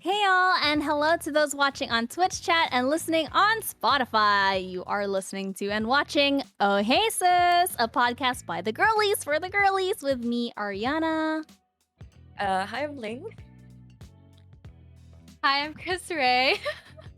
Hey all, and hello to those watching on Twitch chat and listening on Spotify. You are listening to and watching Oh Hey Sis, a podcast by the girlies for the girlies with me, Ariana. Hi, I'm Ling. Hi, I'm Chris Ray.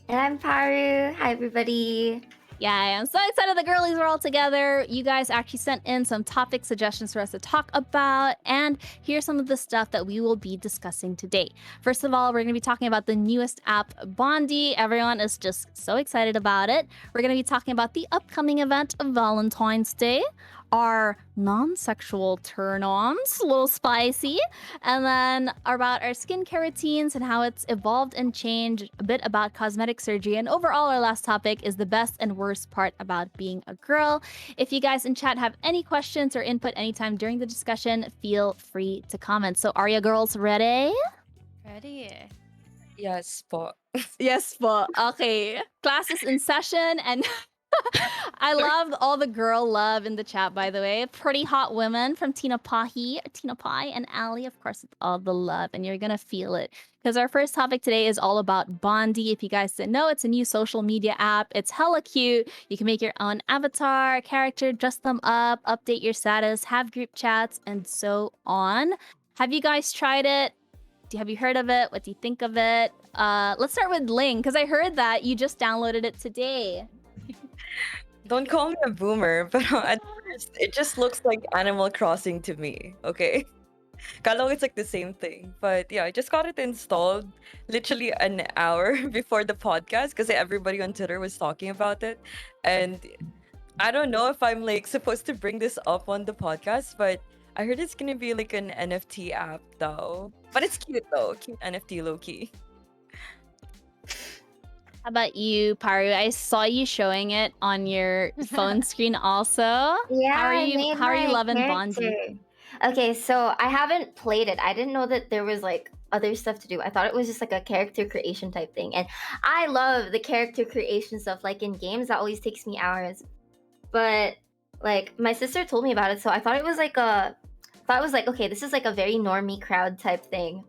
And I'm Paru. Hi, everybody. Yeah, I am so excited the girlies are all together. You guys actually sent in some topic suggestions for us to talk about, and here's some of the stuff that we will be discussing today. First of all, we're going to be talking about the newest app, Bondi. Everyone is just so excited about it. We're going to be talking about the upcoming event of Valentine's Day, our non-sexual turn-ons, a little spicy, and then about our skincare routines and how it's evolved and changed, a bit about cosmetic surgery, and overall our last topic is the best and worst part about being a girl. If you guys in chat have any questions or input anytime during the discussion, feel free to comment. So are you girls ready? Ready? Yes, po. Yes, but okay. Class is in session, and I love all the girl love in the chat, by the way. Pretty hot women from Tina Pie, and Ali, of course, it's all the love, and you're gonna feel it. Because our first topic today is all about Bondi. If you guys didn't know, it's a new social media app. It's hella cute. You can make your own avatar, character, dress them up, update your status, have group chats, and so on. Have you guys tried it? Have you heard of it? What do you think of it? Let's start with Ling, because I heard that you just downloaded it today. Don't call me a boomer, but at first, it just looks like Animal Crossing to me, okay? Kala ko it's like the same thing. But yeah, I just got it installed literally an hour before the podcast because everybody on Twitter was talking about it. And I don't know if I'm like supposed to bring this up on the podcast, but I heard it's gonna be like an NFT app though. But it's cute though. Cute NFT low key. How about you, Paru? I saw you showing it on your phone screen also. Yeah, How are I you made how are you my loving character. Bondi? Okay, so I haven't played it. I didn't know that there was like other stuff to do. I thought it was just like a character creation type thing. And I love the character creation stuff. Like in games, that always takes me hours. But like my sister told me about it, so I thought it was like okay, this is like a very normie crowd type thing.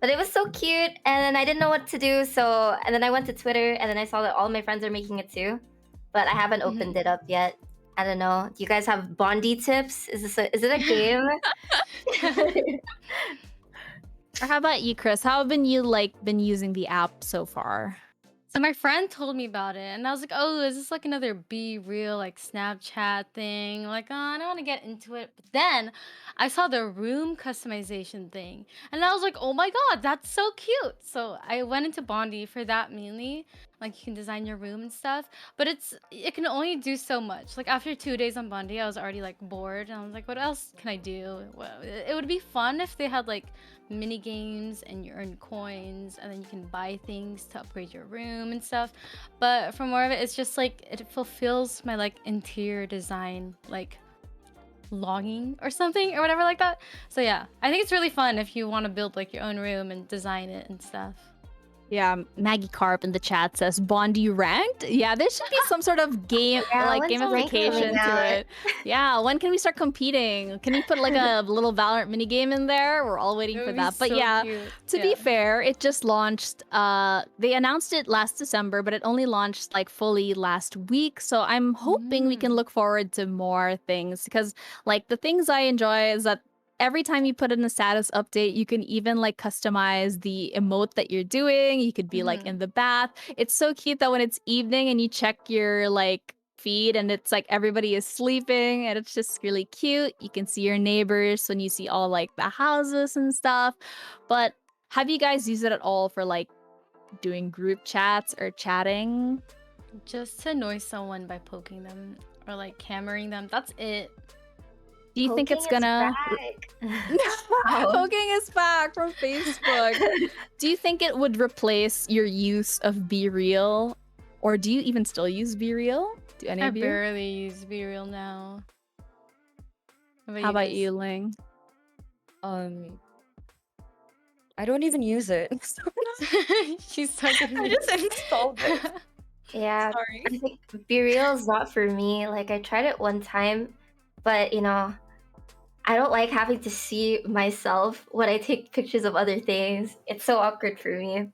But it was so cute, and then I didn't know what to do, and then I went to Twitter, and then I saw that all my friends are making it too, but I haven't opened it up yet. I don't know. Do you guys have Bondi tips? Is it a game? Or how about you, Chris? How have you been using the app so far? So my friend told me about it, and I was like, "Oh, is this like another Be Real like Snapchat thing?" Like, oh, I don't want to get into it. But then I saw the room customization thing, and I was like, "Oh my god, that's so cute!" So I went into Bondi for that mainly. Like, you can design your room and stuff, but it can only do so much. Like after 2 days on Bondi, I was already like bored, and I was like, "What else can I do?" Well, it would be fun if they had like mini games and you earn coins and then you can buy things to upgrade your room and stuff, but for more of it, it's just like it fulfills my like interior design like longing or something or whatever like that. So yeah, I think it's really fun if you want to build like your own room and design it and stuff. Yeah, Maggie Carp in the chat says Bondi ranked. Yeah, there should be some sort of game, Yeah, like when's the rank gamification coming to out? it. Yeah, when can we start competing? Can we put like a little Valorant mini game in there? We're all waiting It for would be that. But so yeah, cute. to be fair, it just launched. They announced it last December, but it only launched like fully last week. So I'm hoping we can look forward to more things because like the things I enjoy is that every time you put in a status update, you can even like customize the emote that you're doing. You could be like in the bath. It's so cute that when it's evening and you check your like feed and it's like everybody is sleeping and it's just really cute. You can see your neighbors when you see all like the houses and stuff. But have you guys used it at all for like doing group chats or chatting? Just to annoy someone by poking them or like hammering them. That's it. Do you think it's Poking is gonna back. Poking is back from Facebook? Do you think it would replace your use of Be Real? Or do you even still use Be Real? Do any I of you? barely use Be Real now. How about you, Ling? I don't even use it. She's talking. I just installed it. Yeah, Sorry. I think Be Real is not for me. Like I tried it one time, but I don't like having to see myself when I take pictures of other things. It's so awkward for me.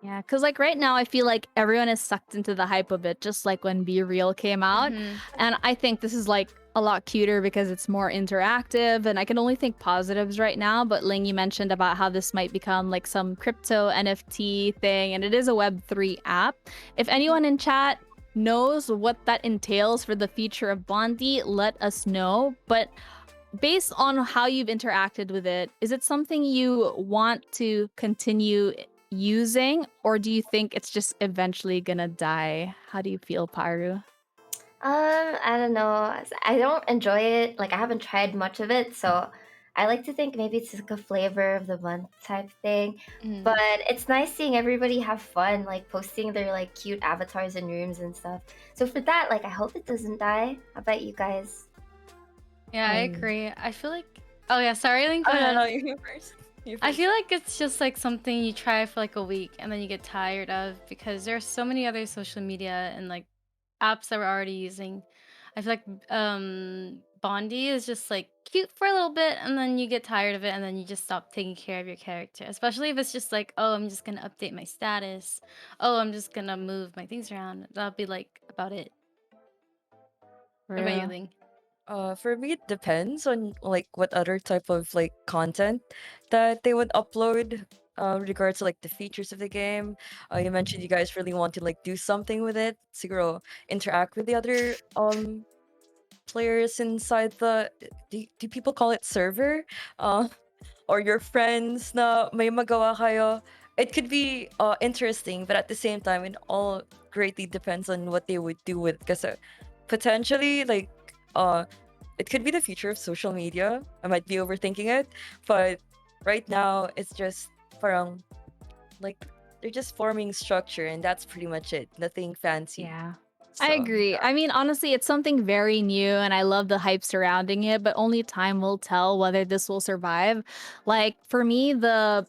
Yeah, because like right now, I feel like everyone is sucked into the hype of it, just like when Be Real came out. Mhm. And I think this is like a lot cuter because it's more interactive, and I can only think positives right now. But Ling, you mentioned about how this might become like some crypto NFT thing, and it is a Web3 app. If anyone in chat knows what that entails for the future of Bondi, let us know. But based on how you've interacted with it, is it something you want to continue using, or do you think it's just eventually gonna die? How do you feel, Paru? I don't know. I don't enjoy it. Like I haven't tried much of it, so I like to think maybe it's like a flavor of the month type thing. Mm. But it's nice seeing everybody have fun, like posting their like cute avatars in rooms and stuff. So for that, like I hope it doesn't die. How about you guys? Yeah, I agree. I feel like. Oh yeah, sorry, Link. Go Oh no, no, ahead. you first. You I first. feel like it's just like something you try for like a week and then you get tired of because there are so many other social media and like apps that we're already using. I feel like Bondi is just like cute for a little bit and then you get tired of it and then you just stop taking care of your character. Especially if it's just like, oh, I'm just gonna update my status. Oh, I'm just gonna move my things around. That'll be like about it. What about you, Real. Ling? For me, it depends on like what other type of like content that they would upload. Regards to like the features of the game. You mentioned you guys really want to like do something with it, siguro interact with the other players inside the. Do people call it server? Uh, or your friends na may magawa kayo. It could be interesting, but at the same time, it all greatly depends on what they would do with. Because potentially, like, uh, it could be the future of social media. I might be overthinking it, but right now it's just parang like they're just forming structure, and that's pretty much it. Nothing fancy. Yeah. I So agree. I mean, honestly, it's something very new, and I love the hype surrounding it, but only time will tell whether this will survive. Like, for me, the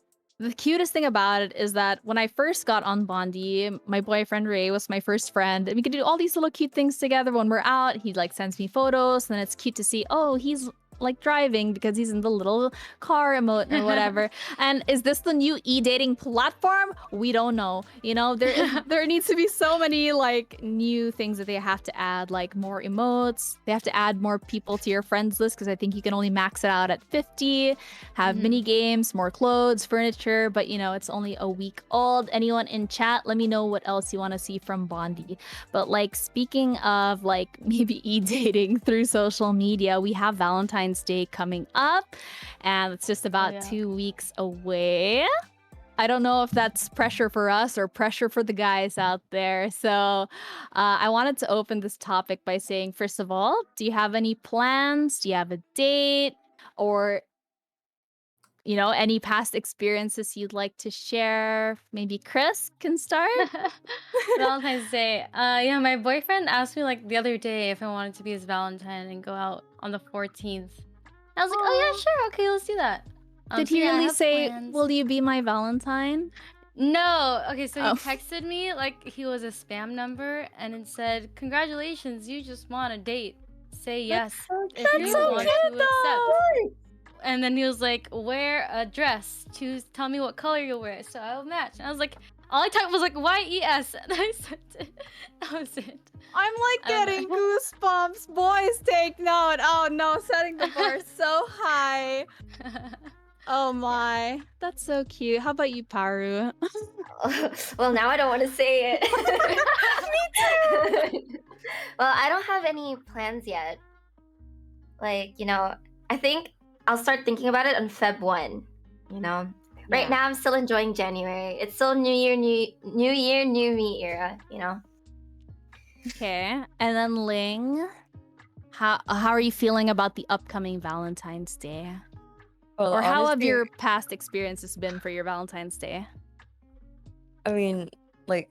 cutest thing about it is that when I first got on Bondi, my boyfriend Ray was my first friend, and we could do all these little cute things together when we're out. He like sends me photos, and then it's cute to see, oh, he's like driving because he's in the little car emote or whatever. And is this the new e-dating platform? We don't know. You know, there needs to be so many like new things that they have to add, like more emotes. They have to add more people to your friends list because I think you can only max it out at 50. Have mini games, more clothes, furniture, but you know, it's only a week old. Anyone in chat, let me know what else you want to see from Bondi. But like speaking of like maybe e-dating through social media, we have Valentine's Day coming up, and it's just about yeah. 2 weeks away. I don't know if that's pressure for us or pressure for the guys out there. So I wanted to open this topic by saying, first of all, do you have any plans? Do you have a date? Or, you know, any past experiences you'd like to share? Maybe Chris can start? Valentine's Day. Yeah, my boyfriend asked me like the other day if I wanted to be his Valentine and go out on the 14th. I was like, oh yeah, Aw. sure, okay, let's do that. Did So he yeah, I really have say, plans. will you be my Valentine? No, okay, so he Oh. texted me like he was a spam number and it said, congratulations, you just want a date. Say yes so if That's you so want cute to accept. though. And then he was like, wear a dress. Tell me what color you'll wear. So I'll match. And I was like, all I typed was like YES. And I sent it. That was it. I'm like Um, getting goosebumps. Boys, take note. Oh no, setting the bar so high. Oh my. That's so cute. How about you, Paru? Well, now I don't want to say it. Me too. Well, I don't have any plans yet. Like, I think I'll start thinking about it on Feb 1, you know? Right Yeah. now I'm still enjoying January. It's still New Year, New Me era, you know? Okay. And then Ling, how are you feeling about the upcoming Valentine's Day? well, Or how have honestly, your past experiences been for your Valentine's Day? I mean, like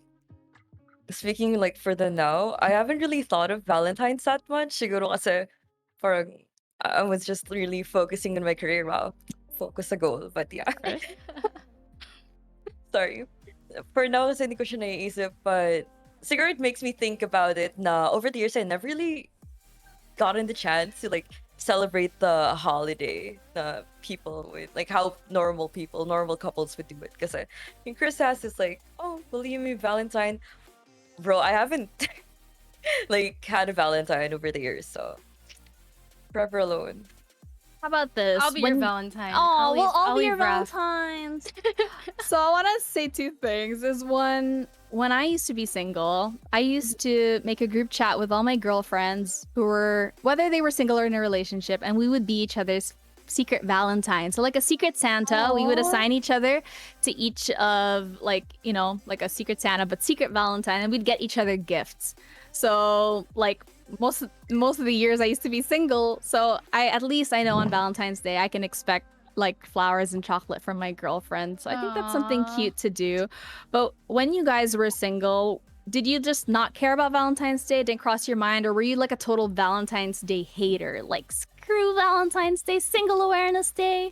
speaking like for the now, I haven't really thought of Valentine's that much. Siguro kasi parang I was just really focusing on my career. Wow, focus sa goal. But yeah, Right? sorry. For now, kasi hindi ko siya naiisip. But siguro it makes me think about it na over the years, I never really gotten the chance to like celebrate the holiday, the people with like how normal couples would do it. Because I think Chris has is like, oh, will you me Valentine? Bro, I haven't like had a Valentine over the years, so forever alone. How about this? I'll be your Valentine. Oh, we'll all I'll be your leave Raph. Valentines. So I want to say two things. Is one, when I used to be single, I used to make a group chat with all my girlfriends who were, whether they were single or in a relationship, and we would be each other's secret Valentine. So like a secret Santa, we would Aw. assign each other to each of like, you know, like a secret Santa, but secret Valentine, and we'd get each other gifts. So like most of the years I used to be single, so at least I know on Valentine's Day I can expect like flowers and chocolate from my girlfriend. So I think that's something Aw. cute to do. But when you guys were single, did you just not care about Valentine's Day? It didn't cross your mind, or were you like a total Valentine's Day hater? Like screw Valentine's Day, Single Awareness Day.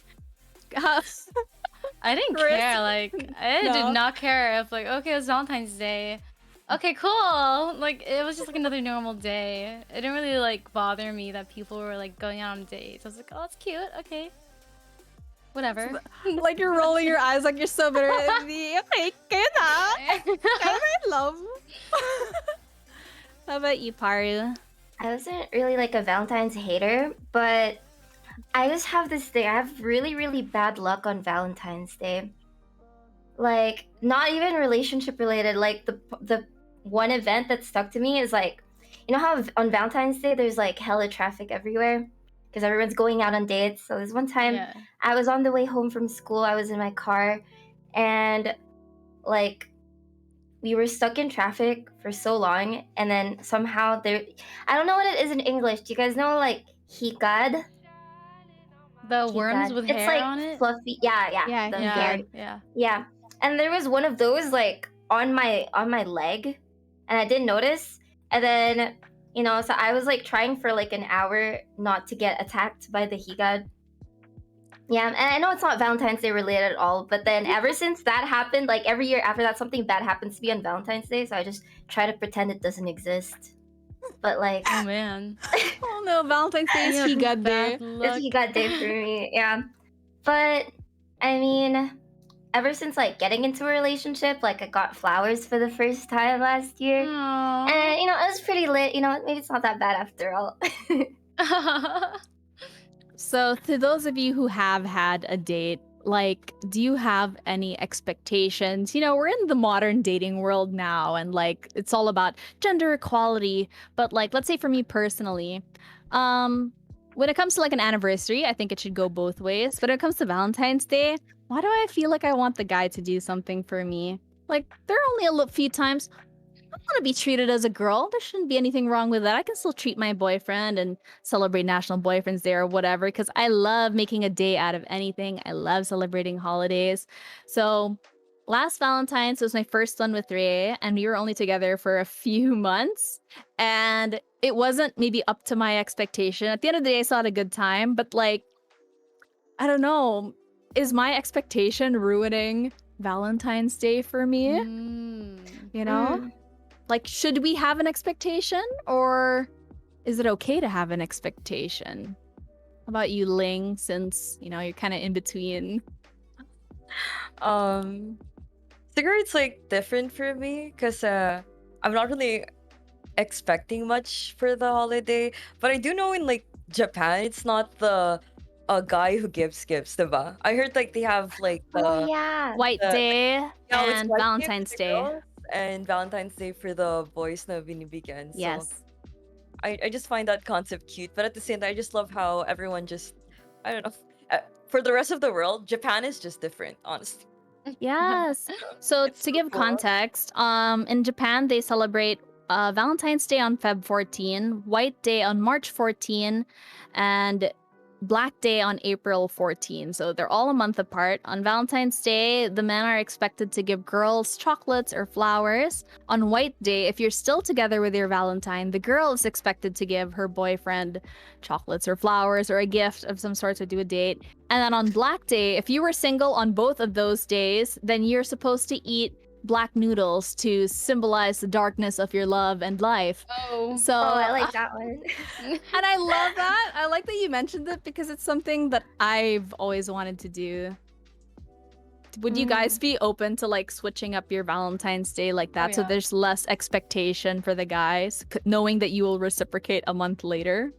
I didn't Chris? care. Like I No? did not care if like okay, it's Valentine's Day. Okay, cool. Like it was just like another normal day. It didn't really like bother me that people were like going out on dates. I was like, oh, that's cute. Okay, whatever. Like you're rolling your eyes like you're so bitter at me. Okay, kaya na. Kaya na love. How about you, Paru? I wasn't really like a Valentine's hater, but I just have this thing. I have really, really bad luck on Valentine's Day. Like, not even relationship related. Like the one event that stuck to me is like, you know how on Valentine's Day there's like hella traffic everywhere because everyone's going out on dates. So there's one time Yeah. I was on the way home from school. I was in my car, and like we were stuck in traffic for so long, and then somehow there, I don't know what it is in English. Do you guys know like hikad? The worms Hikad. with It's hair like on it. fluffy. Yeah, yeah. Yeah, the hikad. hair. Yeah. Yeah. And there was one of those like on my leg, and I didn't notice. And then, you know, so I was like trying for like an hour not to get attacked by the higad. Yeah, and I know it's not Valentine's Day related at all, but then ever since that happened, like every year after that, something bad happens to me on Valentine's Day, so I just try to pretend it doesn't exist. But like, Oh man. Oh no, Valentine's Day is You have Higad Day. bad luck. it's higad day for me. Yeah, but I mean, ever since like getting into a relationship, like I got flowers for the first time last year, Aw. and you know it was pretty lit. You know, maybe it's not that bad after all. So, to those of you who have had a date, like, do you have any expectations? You know, we're in the modern dating world now, and like, it's all about gender equality. But like, let's say for me personally, when it comes to like an anniversary, I think it should go both ways. But when it comes to Valentine's Day, why do I feel like I want the guy to do something for me? Like, there are only a few times I want to be treated as a girl. There shouldn't be anything wrong with that. I can still treat my boyfriend and celebrate National Boyfriend's Day or whatever, because I love making a day out of anything. I love celebrating holidays. So last Valentine's was my first one with Ray, and we were only together for a few months. And it wasn't maybe up to my expectation. At the end of the day, I still had a good time, but like, I don't know. Is my expectation ruining Valentine's Day for me? Mm. You know? Mm. Like, should we have an expectation, or is it okay to have an expectation? How about you, Ling, since, you know, you're kind of in between? Siguro it's like different for me because I'm not really expecting much for the holiday, but I do know in like Japan, it's not the a guy who gives gifts, diba? I heard like they have like Oh the yeah. White the Day yeah, it's and White Day for Valentine's the Day. girls and Valentine's Day for the boys na binibigyan. So Yes. I just find that concept cute, but at the same time, I just love how everyone just I don't know. For the rest of the world, Japan is just different, honestly. Yes. So It's to so give cool. context, in Japan they celebrate Valentine's Day on Feb 14, White Day on March 14, and Black Day on April 14. So they're all a month apart. On Valentine's Day, the men are expected to give girls chocolates or flowers. On White Day, if you're still together with your Valentine, the girl is expected to give her boyfriend chocolates or flowers or a gift of some sort to do a date. And then on Black Day, if you were single on both of those days, then you're supposed to eat black noodles to symbolize the darkness of your love and life. Oh. So, Oh, I like that one. and I love that. I like that you mentioned it because it's something that I've always wanted to do. Would you guys be open to like switching up your Valentine's Day like that so yeah. there's less expectation for the guys, knowing that you will reciprocate a month later?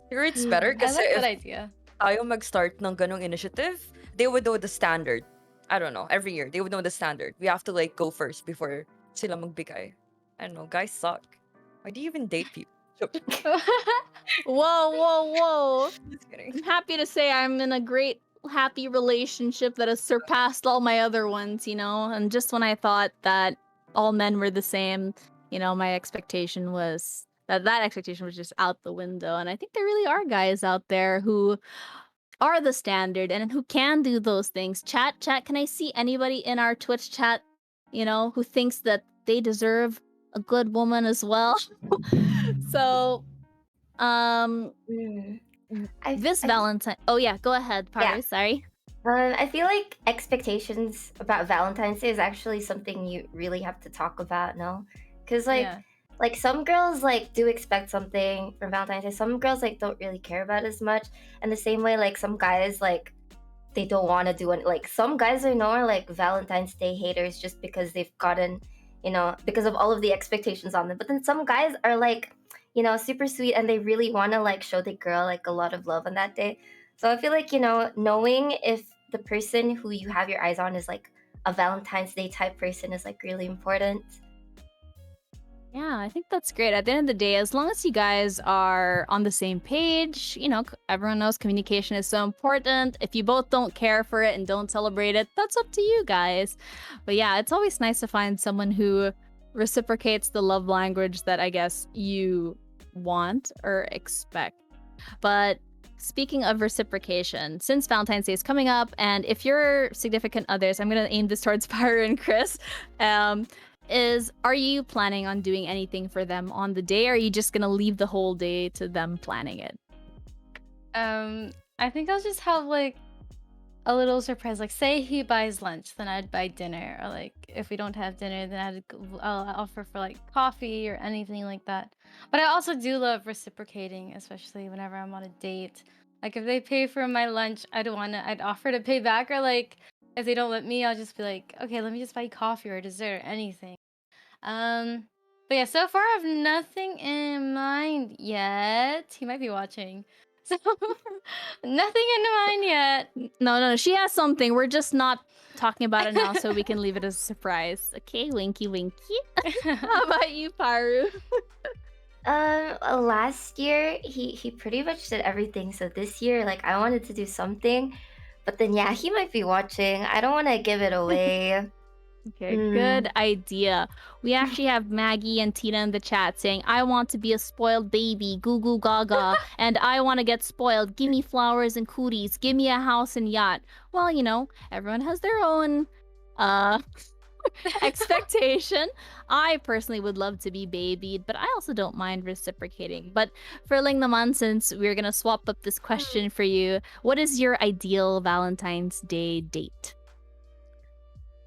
Sure, it's better I kasi like if that idea. tayo mag-start ng ganong initiative, they would know the standard. I don't know, every year, they would know the standard. We have to like go first before sila magbigay. I don't know, guys suck. Why do you even date people? Whoa, whoa, whoa. Just kidding. I'm happy to say I'm in a great, happy relationship that has surpassed all my other ones, you know? And just when I thought that all men were the same, you know, my expectation was that expectation was just out the window. And I think there really are guys out there who are the standard and who can do those things. Chat, can I see anybody in our Twitch chat, you know, who thinks that they deserve a good woman as well? So, this Valentine. Oh yeah, go ahead, Paru. Yeah. Sorry. I feel like expectations about Valentine's Day is actually something you really have to talk about, no? Because Yeah. like some girls like do expect something from Valentine's Day. Some girls like don't really care about it as much. And the same way, like some guys like they don't want to do it. Like some guys I know are like Valentine's Day haters just because they've gotten, you know, because of all of the expectations on them. But then some guys are like, you know, super sweet and they really want to like show the girl like a lot of love on that day. So I feel like, you know, knowing if the person who you have your eyes on is like a Valentine's Day type person is like really important. Yeah, I think that's great. At the end of the day, as long as you guys are on the same page, you know, everyone knows communication is so important. If you both don't care for it and don't celebrate it, that's up to you guys. But yeah, it's always nice to find someone who reciprocates the love language that I guess you want or expect. But speaking of reciprocation, since Valentine's Day is coming up, and if you're significant others, I'm going to aim this towards Pyro and Chris. Are you planning on doing anything for them on the day, or are you just gonna leave the whole day to them planning it? I think I'll just have like a little surprise. Like, say he buys lunch, then I'd buy dinner. Or like, if we don't have dinner, then I'll offer for like coffee or anything like that. But I also do love reciprocating, especially whenever I'm on a date. Like, if they pay for my lunch, I'd offer to pay back. Or like, if they don't let me, I'll just be like, okay, let me just buy you coffee or dessert or anything. But yeah, so far I have nothing in mind yet. He might be watching. So nothing in mind yet. No, she has something. We're just not talking about it now, so we can leave it as a surprise. Okay, winky, winky. How about you, Paru? Last year he pretty much did everything. So this year, like I wanted to do something, but then yeah, he might be watching. I don't want to give it away. Okay, good idea. We actually have Maggie and Tina in the chat saying, I want to be a spoiled baby, goo goo gaga, and I want to get spoiled. Give me flowers and cooties. Give me a house and yacht. Well, you know, everyone has their own expectation. I personally would love to be babied, but I also don't mind reciprocating. But for Ling Naman, since we're going to swap up this question for you, what is your ideal Valentine's Day date?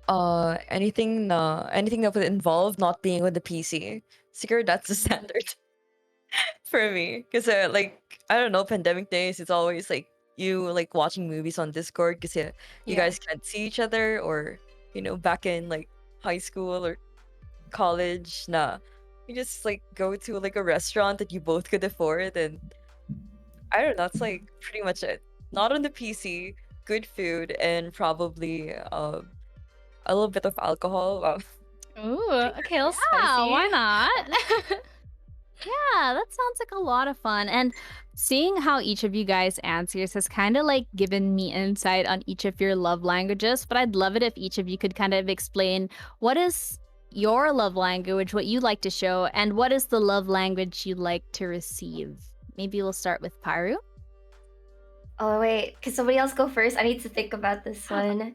Anything that would involve not being on the PC. Secure, that's the standard for me. Because like I don't know, pandemic days, it's always like you like watching movies on Discord because you Yeah. guys can't see each other, or you know, back in like high school or college, nah, you just like go to like a restaurant that you both could afford, and I don't know, that's like pretty much it. Not on the PC, good food, and probably a little bit of alcohol. Wow. Ooh, okay, a little Yeah, spicy. why not? Yeah, that sounds like a lot of fun. And seeing how each of you guys answers has kind of like given me insight on each of your love languages. But I'd love it if each of you could kind of explain what is your love language, what you like to show, and what is the love language you like to receive. Maybe we'll start with Paru. Oh wait, can somebody else go first? I need to think about this one.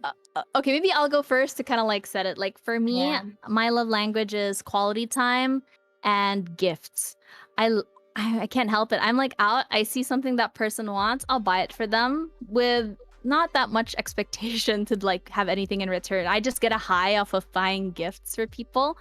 Okay, maybe I'll go first to kind of like set it. Like for me, Yeah. my love language is quality time and gifts. I can't help it. I'm like out, I see something that person wants, I'll buy it for them with not that much expectation to like have anything in return. I just get a high off of buying gifts for people.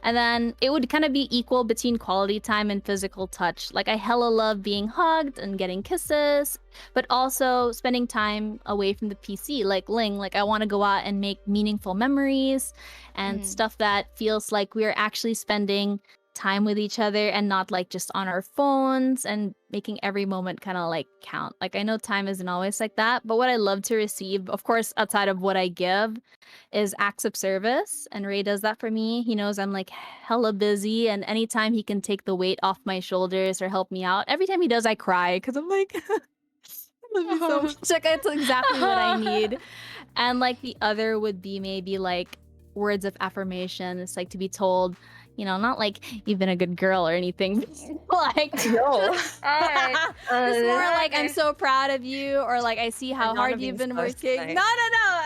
And then it would kind of be equal between quality time and physical touch. Like I hella love being hugged and getting kisses, but also spending time away from the PC. Like Ling, like I want to go out and make meaningful memories and Mhm. stuff that feels like we're actually spending time with each other and not like just on our phones and making every moment kind of like count. Like I know time isn't always like that, but what I love to receive, of course, outside of what I give, is acts of service. And Ray does that for me. He knows I'm like hella busy, and anytime he can take the weight off my shoulders or help me out, every time he does, I cry because I'm like, I love you so much. Like it's exactly what I need. And like the other would be maybe like words of affirmation. It's like to be told, not like you've been a good girl or anything. Like No. just, Alright. just more like I'm Okay. so proud of you, or like I see how None hard of you've these been stuff working. No, tonight. no.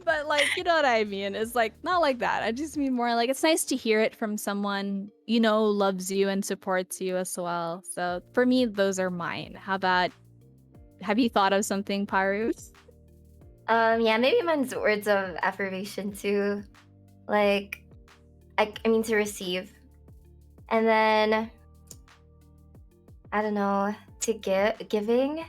But like, you know what I mean? It's like not like that. I just mean more like it's nice to hear it from someone loves you and supports you as well. So for me, those are mine. How about have you thought of something, Paru? Yeah, maybe mine's words of affirmation too. Like, I mean to receive. And then, I don't know, to giving?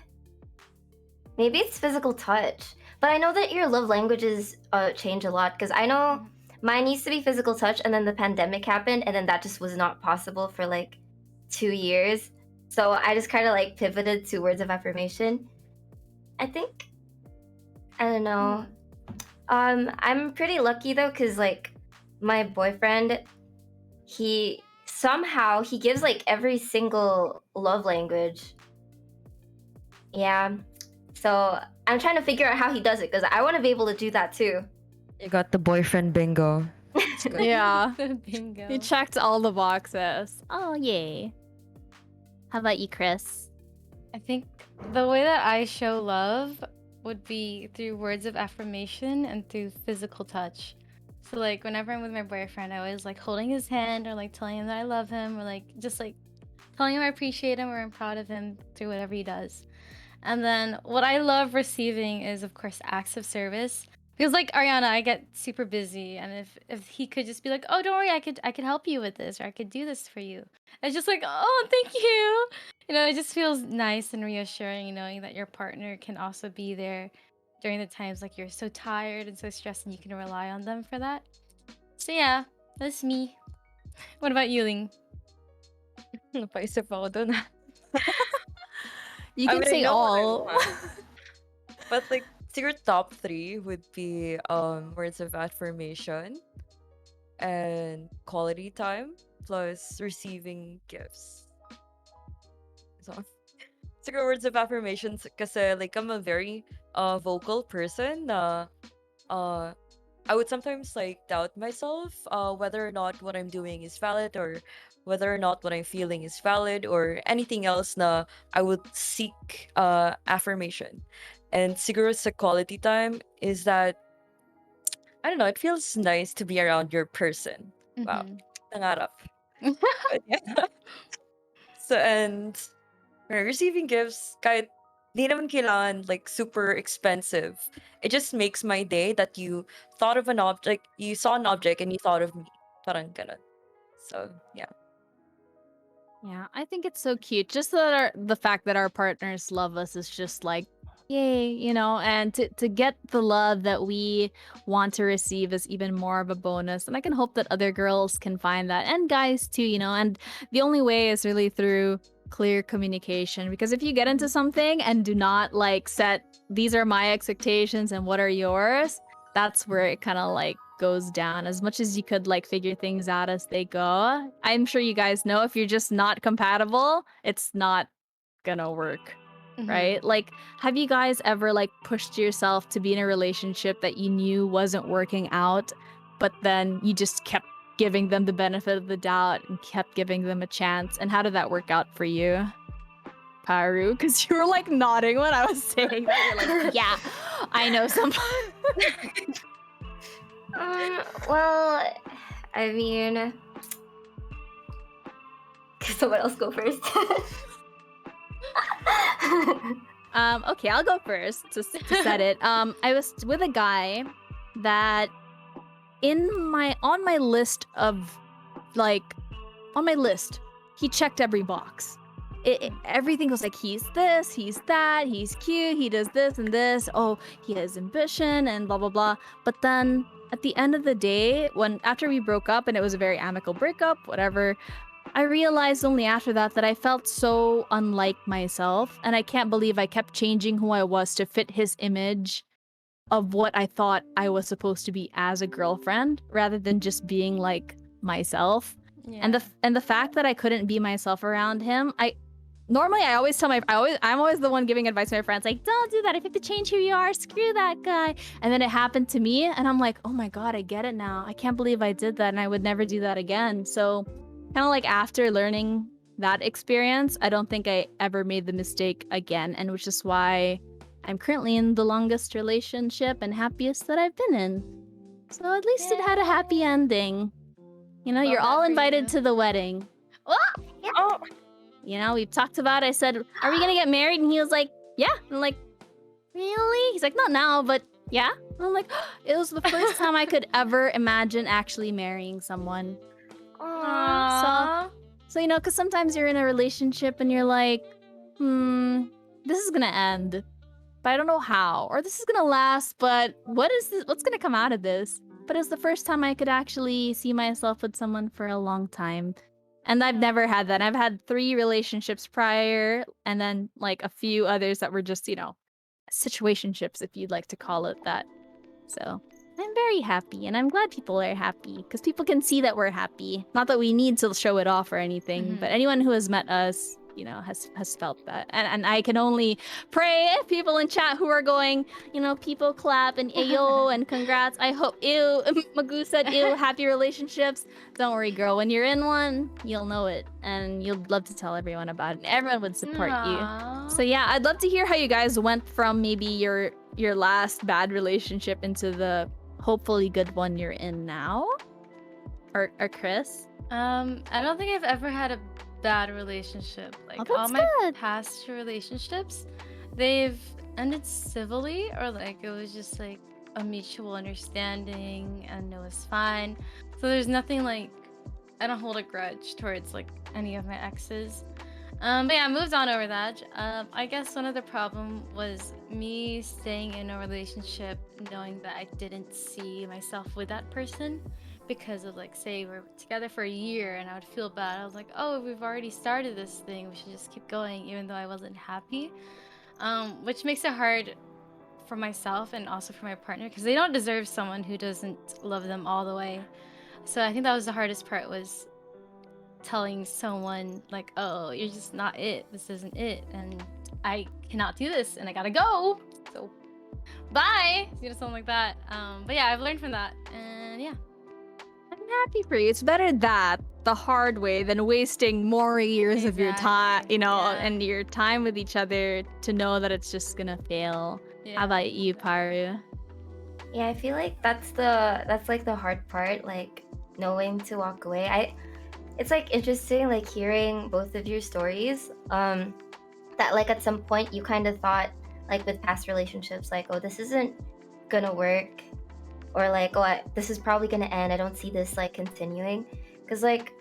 Maybe it's physical touch. But I know that your love languages change a lot because I know mine used to be physical touch and then the pandemic happened and then that just was not possible for like 2 years. So I just kind of like pivoted to words of affirmation. I think, I don't know. I'm pretty lucky though because like my boyfriend, he somehow he gives like every single love language. Yeah. So I'm trying to figure out how he does it because I want to be able to do that too. You got the boyfriend bingo. It's good. Yeah. Bingo. You checked all the boxes. Oh, yay. How about you, Chris? I think the way that I show love would be through words of affirmation and through physical touch. So like whenever I'm with my boyfriend, I always like holding his hand or like telling him that I love him or like just like telling him I appreciate him or I'm proud of him through whatever he does. And then what I love receiving is of course acts of service. Because like Ariana, I get super busy and if he could just be like, "Oh, don't worry, I could help you with this or I could do this for you." It's just like, "Oh, thank you." It just feels nice and reassuring knowing that your partner can also be there during the times like you're so tired and so stressed and you can rely on them for that. So yeah, that's me. What about you, Ling? Napaisip ako dun. You I can mean, I say know what I all. want. But like your top three would be words of affirmation and quality time plus receiving gifts. So siguro words of affirmations kasi like I'm a very vocal person na uh I would sometimes like doubt myself whether or not what I'm doing is valid or whether or not what I'm feeling is valid or anything else na I would seek affirmation. And siguro sa quality time is that I don't know, it feels nice to be around your person. Wow. Mm-hmm. Nangarap. But yeah. So and receiving gifts kahit di naman kailangan like super expensive. It just makes my day that you thought of an object, you saw an object and you thought of me. Parang ganun. So yeah. Yeah, I think it's so cute. Just that the fact that our partners love us is just like, yay, and to get the love that we want to receive is even more of a bonus. And I can hope that other girls can find that and guys too, and the only way is really through clear communication. Because if you get into something and do not like set these are my expectations and what are yours, that's where it kind of like goes down. As much as you could like figure things out as they go, I'm sure you guys know if you're just not compatible, it's not gonna work, Mm-hmm. right? Like, have you guys ever like pushed yourself to be in a relationship that you knew wasn't working out, but then you just kept giving them the benefit of the doubt and kept giving them a chance? And how did that work out for you, Paru? Because you were like nodding when I was saying that. You're like, yeah, I know somebody. Well, I mean, can someone else go first? Okay, I'll go first to set it. I was with a guy that on my list of like on my list, he checked every box. Everything was like he's this, he's that, he's cute, he does this and this. Oh, he has ambition and blah blah blah. But then at the end of the day, after we broke up and it was a very amicable breakup, whatever, I realized only after that I felt so unlike myself, and I can't believe I kept changing who I was to fit his image of what I thought I was supposed to be as a girlfriend, rather than just being like myself. Yeah. And the fact that I couldn't be myself around him, I always tell I'm always the one giving advice to my friends, like, don't do that. If you have to change who you are, screw that guy. And then it happened to me, and I'm like, oh my god, I get it now. I can't believe I did that, and I would never do that again. So, kind of like after learning that experience, I don't think I ever made the mistake again, and which is why I'm currently in the longest relationship and happiest that I've been in. So at least it had a happy ending. You know, Love you're that all for invited you. to the wedding. Oh, You know, we've talked about it. I said, are we gonna get married? And he was like, yeah. I'm like, really? He's like, not now, but yeah. And I'm like, it was the first time I could ever imagine actually marrying someone. Aww. So, you know, because sometimes you're in a relationship and you're like, this is gonna end, but I don't know how. Or this is gonna last, but what's gonna come out of this? But it's the first time I could actually see myself with someone for a long time. And I've never had that. I've had 3 relationships prior, and then like a few others that were just, you know, situationships, if you'd like to call it that. So I'm very happy, and I'm glad people are happy, because people can see that we're happy. Not that we need to show it off or anything, but anyone who has met us, you know, has felt that. And I can only pray people in chat who are going, you know, people clap and ayo and congrats. I hope, ew, Magoo said, ew, happy relationships. Don't worry, girl. When you're in one, you'll know it, and you'll love to tell everyone about it, and everyone would support you. So yeah, I'd love to hear how you guys went from maybe your last bad relationship into the hopefully good one you're in now. Or Chris? I don't think I've ever had a bad relationship. Like all that's my good. past relationships, they've ended civilly, or like it was just like a mutual understanding and it was fine. So there's nothing like, I don't hold a grudge towards like any of my exes. But yeah, I moved on over that. I guess one of the problem was me staying in a relationship knowing that I didn't see myself with that person, because of like, say we're together for a year and I would feel bad. I was like, oh, we've already started this thing, we should just keep going, even though I wasn't happy. Which makes it hard for myself and also for my partner, because they don't deserve someone who doesn't love them all the way. So I think that was the hardest part, was telling someone like, oh, you're just not it, this isn't it, and I cannot do this and I gotta go, so bye, you know, something like that. But yeah, I've learned from that, and yeah. I'm happy for you. It's better that the hard way than wasting more years of your time, Exactly, you know, yeah. and your time with each other to know that it's just gonna fail. How about you, Paru? Yeah, I feel like that's like the hard part, like knowing to walk away. It's like interesting, like hearing both of your stories. That like at some point you kind of thought, like with past relationships, like, oh, this isn't gonna work, or like, oh, this is probably gonna end. I don't see this like continuing, because like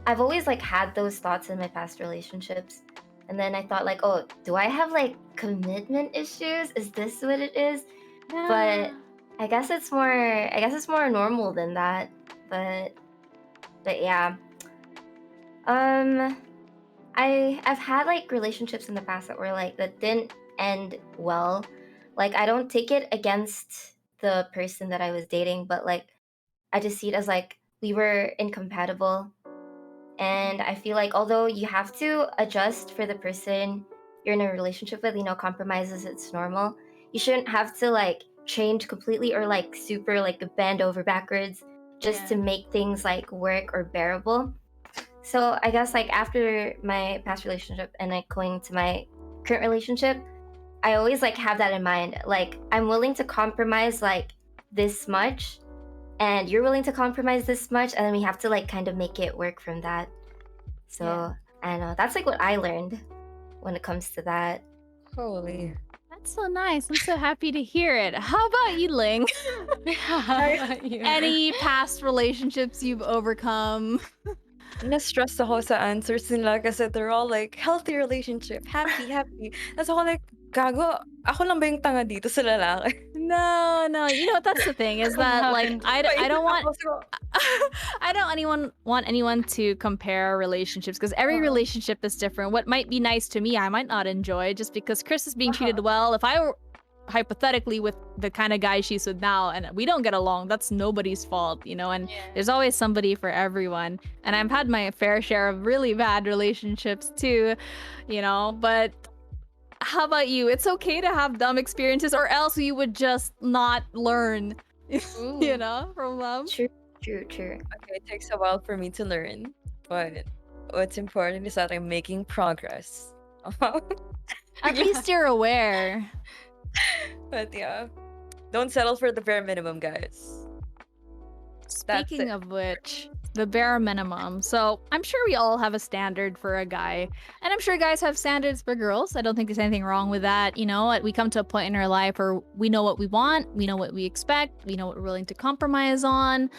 I've always like had those thoughts in my past relationships, and then I thought like, oh, do I have like commitment issues? Is this what it is? But I guess it's more normal than that. But yeah. I've had like relationships in the past that were like, that didn't end well. Like I don't take it against the person that I was dating, but like I just see it as like we were incompatible. And I feel like although you have to adjust for the person you're in a relationship with, you know, compromises, it's normal. You shouldn't have to like change completely, or like super like bend over backwards just to make things like work or bearable. So I guess like after my past relationship and like going to my current relationship, I always like have that in mind. Like I'm willing to compromise like this much, and you're willing to compromise this much, and then we have to like kind of make it work from that. So I don't know. That's like what I learned when it comes to that. Holy. That's so nice. I'm so happy to hear it. How about you, Ling? How about you? Any past relationships you've overcome? Na-stress ako sa answers nila kasi they're all like, healthy relationship, happy, happy. Tapos ako like, gago, ako lang ba yung tanga dito sa lalaki? No. You know what? That's the thing is What that like happened? I don't want Paisip ako, I don't want anyone to compare relationships because every uh, relationship is different. What might be nice to me, I might not enjoy just because Chris is being treated uh, well. If I were hypothetically with the kind of guy she's with now and we don't get along, that's nobody's fault, you know, and Yeah. there's always somebody for everyone. And I've had my fair share of really bad relationships too, you know, but how about you? It's okay to have dumb experiences or else you would just not learn, you Ooh. know, from love. True. okay, it takes a while for me to learn, but what's important is that I'm making progress. At least you're aware. But yeah, don't settle for the bare minimum, guys. That's Speaking it. of which, the bare minimum. So I'm sure we all have a standard for a guy, and I'm sure guys have standards for girls. I don't think there's anything wrong with that. You know, we come to a point in our life where we know what we want, we know what we expect, we know what we're willing to compromise on,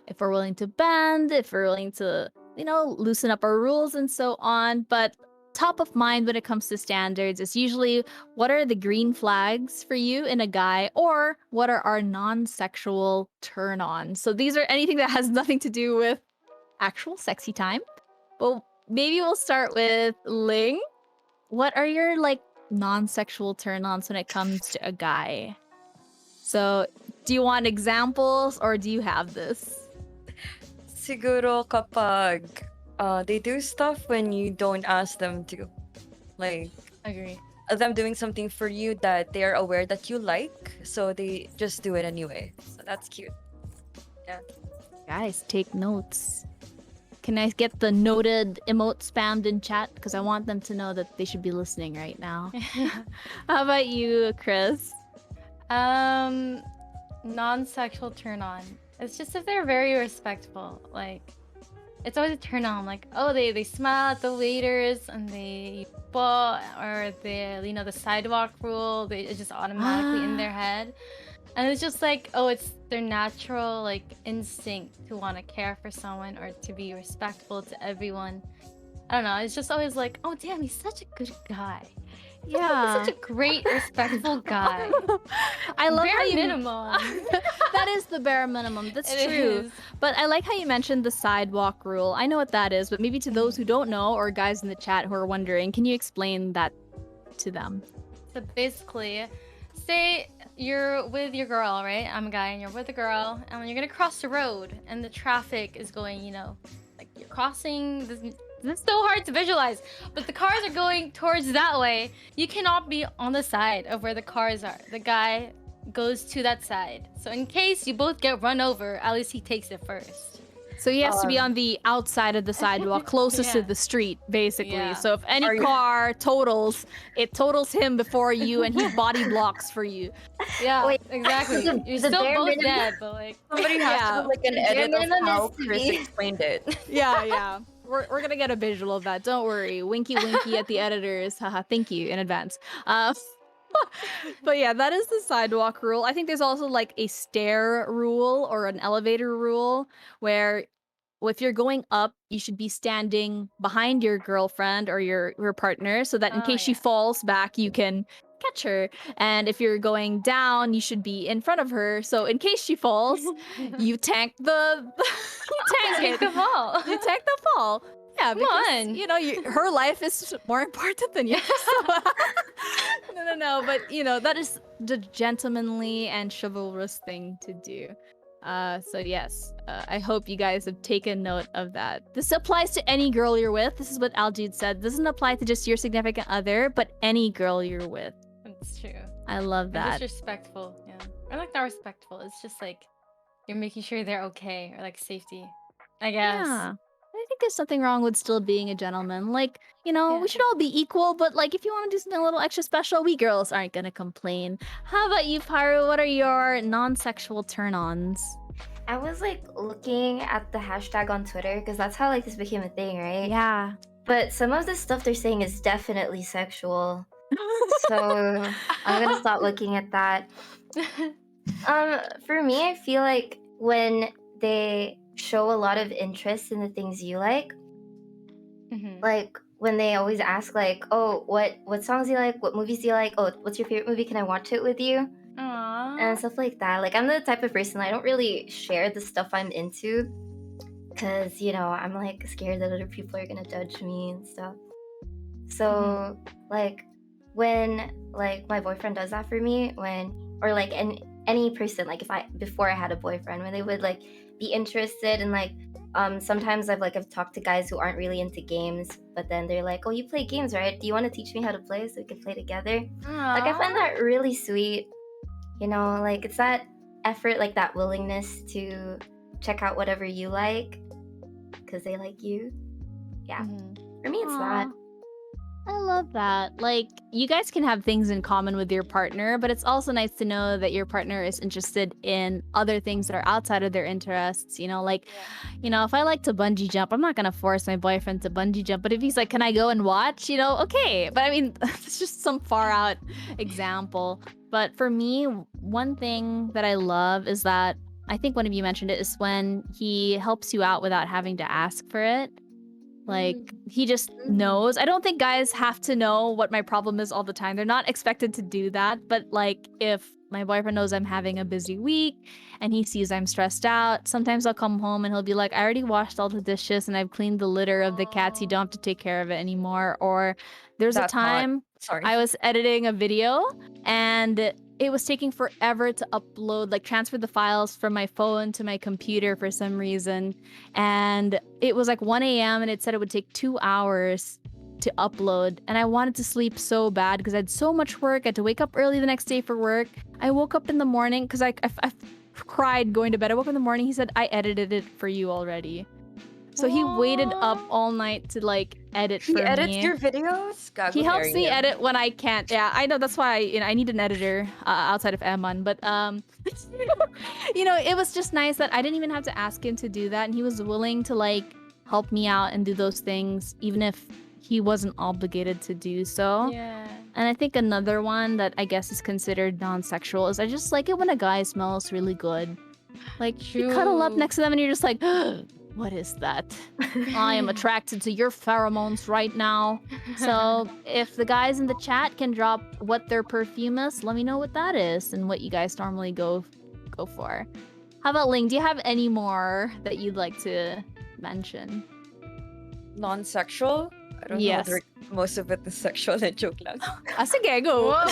if we're willing to bend, if we're willing to, you know, loosen up our rules and so on. But top of mind when it comes to standards is usually what are the green flags for you in a guy or what are our non-sexual turn-ons. So these are anything that has nothing to do with actual sexy time. Well, maybe we'll start with Ling. What are your like non-sexual turn-ons when it comes to a guy? So do you want examples or do you have this? Siguro kapag they do stuff when you don't ask them to. Like, Agree. them doing something for you that they are aware that you like, so they just do it anyway. So that's cute. Guys, take notes. Can I get the noted emote spammed in chat? Because I want them to know that they should be listening right now. How about you, Chris? Non-sexual turn on. It's just if they're very respectful. Like, it's always a turn on. Like, oh, they smile at the waiters and they or the sidewalk rule. It's just automatically in their head, and it's just like, oh, it's their natural like instinct to want to care for someone or to be respectful to everyone. I don't know. It's just always like, oh, damn, he's such a good guy. He's Yeah. such a great, respectful guy. I love how Bare you minimum. that is the bare minimum. That's It true. is. But I like how you mentioned the sidewalk rule. I know what that is, but maybe to those who don't know or guys in the chat who are wondering, can you explain that to them? So basically, say you're with your girl, right? I'm a guy and you're with a girl, and you're gonna cross the road, and the traffic is going, like you're crossing. This is so hard to visualize, but the cars are going towards that way. You cannot be on the side of where the cars are. The guy goes to that side. So in case you both get run over, at least he takes it first. So he has to be on the outside of the sidewalk, closest to Yeah. the street, basically. Yeah. So if any Are you- car totals, it totals him before you, and he body blocks for you. Yeah, Wait, exactly. the- You're the still bare both minimum- dead, but like, Somebody has Yeah. to do like an The bare edit of minimum how is to Chris be- explained it. Yeah. We're gonna get a visual of that. Don't worry. Winky at the editors. Haha. Thank you in advance. But yeah, that is the sidewalk rule. I think there's also like a stair rule or an elevator rule where if you're going up, you should be standing behind your girlfriend or your partner so that in Oh, case she yeah. falls back, you can catch her. And if you're going down, you should be in front of her. So in case she falls, you tank the you tank Take it. the fall. You tank the fall. Yeah, Come because on. you know her life is more important than yours. No. But you know that is the gentlemanly and chivalrous thing to do. So yes, I hope you guys have taken note of that. This applies to any girl you're with. This is what Aljud said. This doesn't apply to just your significant other, but any girl you're with. That's true. I love And that. just respectful, yeah. Or like not respectful. It's just like you're making sure they're okay or like safety. I guess. Yeah. I think there's something wrong with still being a gentleman. Like, you know, Yeah. we should all be equal, but like if you want to do something a little extra special, we girls aren't gonna complain. How about you, Pyro? What are your non-sexual turn-ons? I was like looking at the hashtag on Twitter because that's how like this became a thing, right? Yeah. But some of the stuff they're saying is definitely sexual. So I'm gonna stop looking at that. For me, I feel like when they show a lot of interest in the things you Mhm. like when they always ask like, "Oh, what songs do you like? What movies do you like? Oh, what's your favorite movie? Can I watch it with you?" And Aw. stuff like that. Like I'm the type of person I don't really share the stuff I'm into because I'm like scared that other people are gonna judge me and stuff. So like when like my boyfriend does that for me, when or like any person, like if I before I had a boyfriend, when they would like be interested in like sometimes I've talked to guys who aren't really into games, but then they're like, "Oh, you play games, right? Do you want to teach me how to play so we can play together?" Like I find Aw. that really sweet. Like it's that effort, like that willingness to check out whatever you like because they like you. Yeah, Mhm. for me, it's that. Aw, I love that. Like, you guys can have things in common with your partner, but it's also nice to know that your partner is interested in other things that are outside of their interests. Like, Yeah. if I like to bungee jump, I'm not gonna force my boyfriend to bungee jump. But if he's like, "Can I go and watch?" Okay. But I mean, it's just some far out example. But for me, one thing that I love is that I think one of you mentioned it is when he helps you out without having to ask for it. Like, he just Mm. knows. I don't think guys have to know what my problem is all the time. They're not expected to do that. But, like, if my boyfriend knows I'm having a busy week and he sees I'm stressed out, sometimes I'll come home and he'll be like, "I already washed all the dishes and I've cleaned the litter of the cats. You don't have to take care of it anymore." Or there's a That's hot. time Sorry. I was editing a video and it was taking forever to upload, like, transfer the files from my phone to my computer for some reason. And it was like 1 a.m. and it said it would take 2 hours to upload. And I wanted to sleep so bad because I had so much work. I had to wake up early the next day for work. I woke up in the morning because I cried going to bed. I woke up in the morning. He said, "I edited it for you already." So he waited up Aw. all night to like edit He for edits me. your videos? He Gago, helps marry me him. edit when I can't. Yeah, I know. That's why I need an editor outside of Eman. But it was just nice that I didn't even have to ask him to do that, and he was willing to like help me out and do those things, even if he wasn't obligated to do so. Yeah. And I think another one that I guess is considered non-sexual is I just like it when a guy smells really good. Like you cuddle up True. next to them and you're just like, what is that? I am attracted to your pheromones right now. So if the guys in the chat can drop what their perfume is, let me know what that is and what you guys normally go for. How about Ling? Do you have any more that you'd like to mention? Non-sexual? I don't know whether Yes. most of it is sexual na joke lang. Sige, go. Whoa.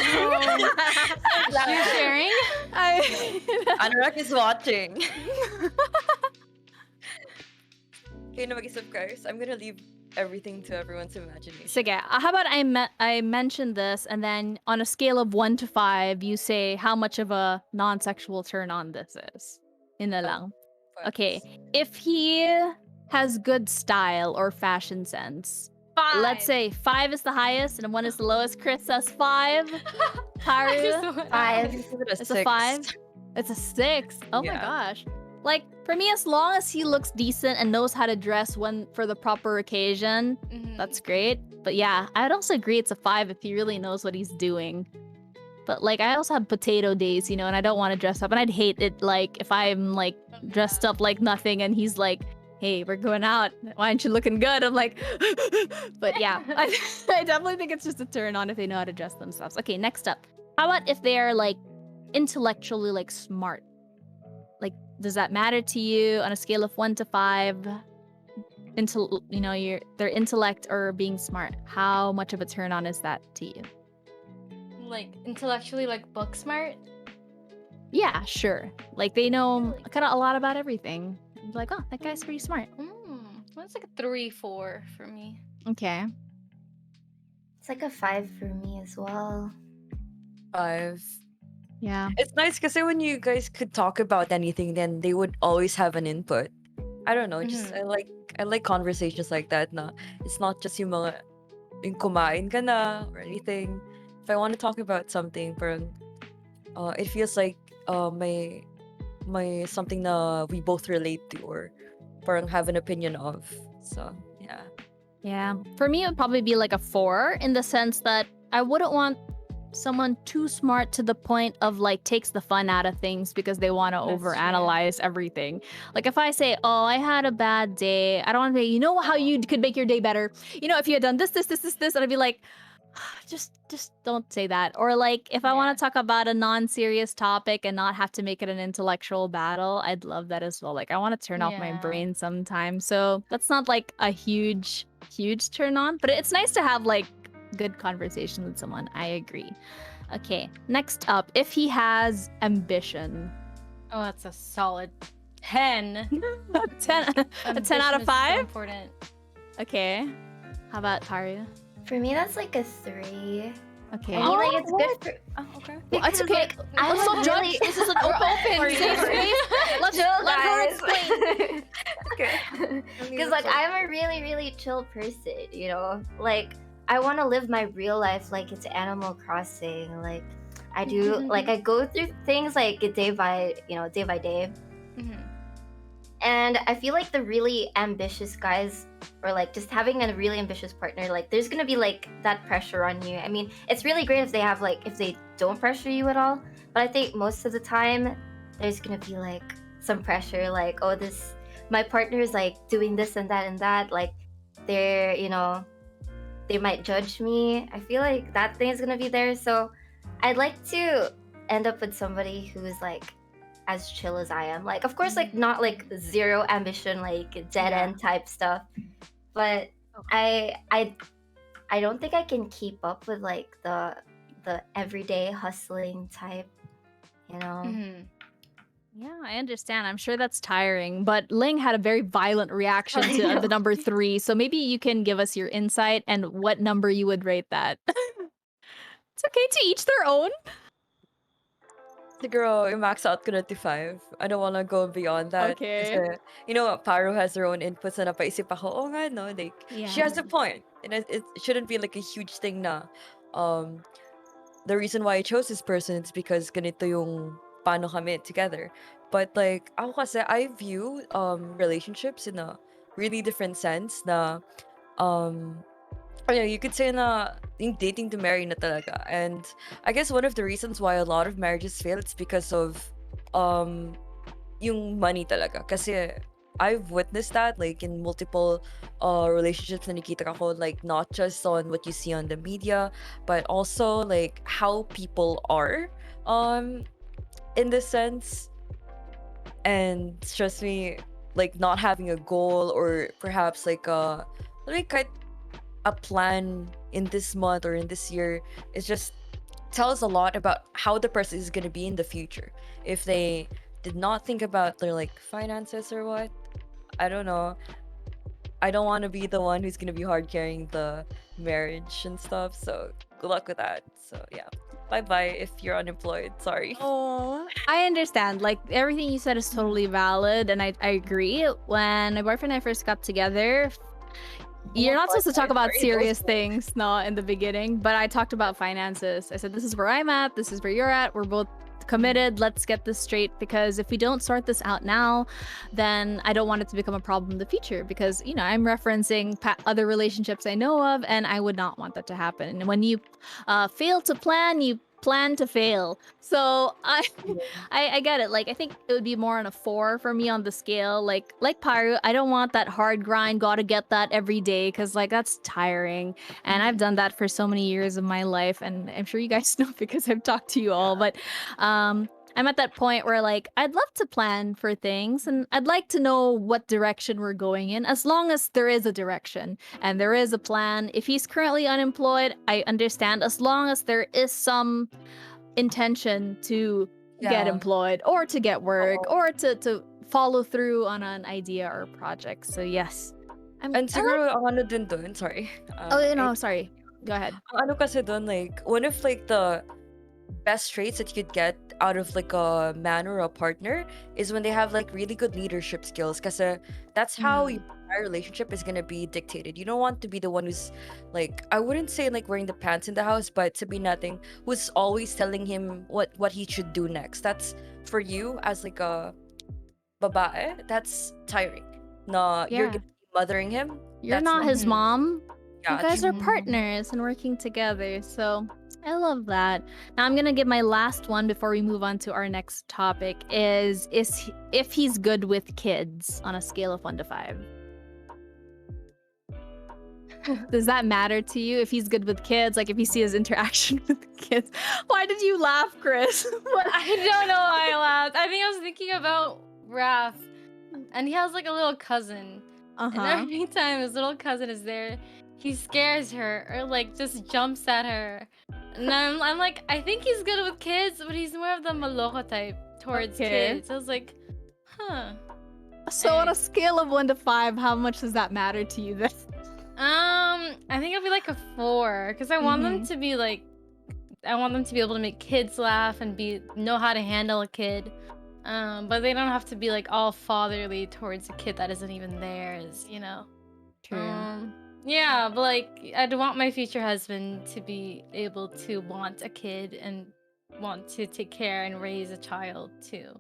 You're sharing? Anorak is watching. Okay, na mag-isip guys. I'm gonna leave everything to everyone's imagination. Sige, how about I mention this and then on a scale of 1 to 5, you say how much of a non-sexual turn on this is. Yun na lang. Okay, if he has good style or fashion sense, let's 5. say 5 is the highest and 1 is the lowest. Chris says 5. I just Haru, went Five. Give it a it's a 6. 5. It's a 6. Oh my Yeah. gosh. Like, for me, as long as he looks decent and knows how to dress for the proper occasion, that's great. But yeah, I'd also agree it's a 5 if he really knows what he's doing. But like, I also have potato days, and I don't want to dress up. And I'd hate it, like, if I'm like dressed up like nothing and he's like, "Hey, we're going out. Why aren't you looking good?" I'm like, but yeah, I definitely think it's just a turn on if they know how to dress themselves. Okay, next up. How about if they're like intellectually like smart? Like, does that matter to you on a scale of 1 to 5? Their intellect or being smart. How much of a turn on is that to you? like intellectually like book smart. Yeah, sure. Like they know kind of a lot about everything. Like, oh, that guy's pretty smart. That's like a 3-4 for me. Okay. It's like a 5 for me as well. 5. Yeah. It's nice kasi when you guys could talk about anything, then they would always have an input. I don't know, just I like conversations like that na. It's not just yung kumain ka na or anything. If I want to talk about something, parang it feels like may something na we both relate to or parang have an opinion of. So yeah. Yeah. For me, it would probably be like a 4 in the sense that I wouldn't want someone too smart to the point of like takes the fun out of things because they want to That's true. overanalyze everything. Like if I say, "Oh, I had a bad day," I don't want to say, "You know how you could make your day better? You know, if you had done this," and I'd be like, just don't say that. Or like if I Yeah. want to talk about a non-serious topic and not have to make it an intellectual battle, I'd love that as well. Like I want to turn off my Yeah. brain sometimes. So that's not like a huge turn on, but it's nice to have like good conversation with someone. I agree. Okay, next up, if he has ambition. Oh, that's a solid 10. a 10 a 10 out Ambition of is so 5? important. Okay. How about Taria? For me, that's like a 3. Okay. I mean, like it's good for. Oh, okay. Well, it's because, okay. like, I Let's not would judge. really- This is an open safe space. Let's Chill, let her guys. explain. Okay. Because like I'm a really, really chill person, you know. Like I want to live my real life like it's Animal Crossing. Like I do, like I go through things like day by day. Mhm. And I feel like the really ambitious guys, or like just having a really ambitious partner, like there's gonna be like that pressure on you. I mean, it's really great if they have like if they don't pressure you at all. But I think most of the time there's gonna be like some pressure, like, oh, this my partner is like doing this and that and that. Like they're, they might judge me. I feel like that thing is gonna be there. So I'd like to end up with somebody who's like as chill as I am. Like, of course, like not like zero ambition, like dead Yeah. end type stuff. But I don't think I can keep up with like the everyday hustling type, you know. Mhm. Yeah, I understand. I'm sure that's tiring, but Ling had a very violent reaction I to know. the number 3. So maybe you can give us your insight and what number you would rate that. It's okay, to each their own. Siguro, i-max out ko na to 5. I don't wanna go beyond that. Okay. Kasi, Paro has her own inputs na napaisip ako, oh nga, no, like, she has a point. And it shouldn't be like a huge thing na, the reason why I chose this person is because ganito yung paano kami together. But like, ako kasi, I view relationships in a really different sense na, you could say na yung dating to marry na talaga. And I guess one of the reasons why a lot of marriages fail is because of um yung money talaga. Kasi I've witnessed that like in multiple relationships na nakita ko, like not just on what you see on the media, but also like how people are in this sense. And trust me, like not having a goal or perhaps like a plan in this month or in this year is just tells a lot about how the person is going to be in the future. If they did not think about their like finances or what, I don't know. I don't want to be the one who's going to be hard carrying the marriage and stuff. So good luck with that. So yeah, bye bye if you're unemployed. Sorry. Oh, I understand. Like everything you said is totally valid, and I agree. When my boyfriend and I first got together, you're not supposed to talk about Sorry, serious those- things, not in the beginning, but I talked about finances. I said, this is where I'm at, this is where you're at, we're both committed, let's get this straight, because if we don't sort this out now, then I don't want it to become a problem in the future, because, I'm referencing other relationships I know of, and I would not want that to happen. And when you fail to plan, you plan to fail. So I get it. Like I think it would be more on a 4 for me on the scale. Like Pyro, I don't want that hard grind, gotta get that every day, because like that's tiring. And I've done that for so many years of my life, and I'm sure you guys know because I've talked to you all. But I'm at that point where like I'd love to plan for things, and I'd like to know what direction we're going in, as long as there is a direction and there is a plan. If he's currently unemployed, I understand, as long as there is some intention to get Yeah. employed or to get work Oo. or to follow through on an idea or project. So yes. And I like- siguro ang ano din dun, sorry. Oh, sorry. Go ahead. Ang ano kasi dun, like, one of like the best traits that you could get out of like a man or a partner is when they have like really good leadership skills. Kasi that's how your entire relationship is gonna be dictated. You don't want to be the one who's like, I wouldn't say like wearing the pants in the house, but to be nothing, who's always telling him what he should do next. That's for you as like a babae, that's tiring. No, you're Yeah. gonna be mothering him. You're That's not his Mhm. mom. You Yeah, guys are true. partners and working together, so I love that. Now I'm gonna give my last one before we move on to our next topic. If he's good with kids on a scale of 1 to 5. Does that matter to you if he's good with kids? Like if you see his interaction with the kids? Why did you laugh, Chris? What? I don't know why I laughed. I think I was thinking about Raph, and he has like a little cousin. And every time his little cousin is there, he scares her or like just jumps at her. And I'm like, I think he's good with kids, but he's more of the maloko type towards Okay. kids. I was like, huh. So on a Anyway. scale of 1 to 5, how much does that matter to you then? I think it'll be like a 4, because I want them to be like, I want them to be able to make kids laugh and know how to handle a kid. But they don't have to be like all fatherly towards a kid that isn't even theirs, you know. True. Yeah, but like I'd want my future husband to be able to want a kid and want to take care and raise a child too.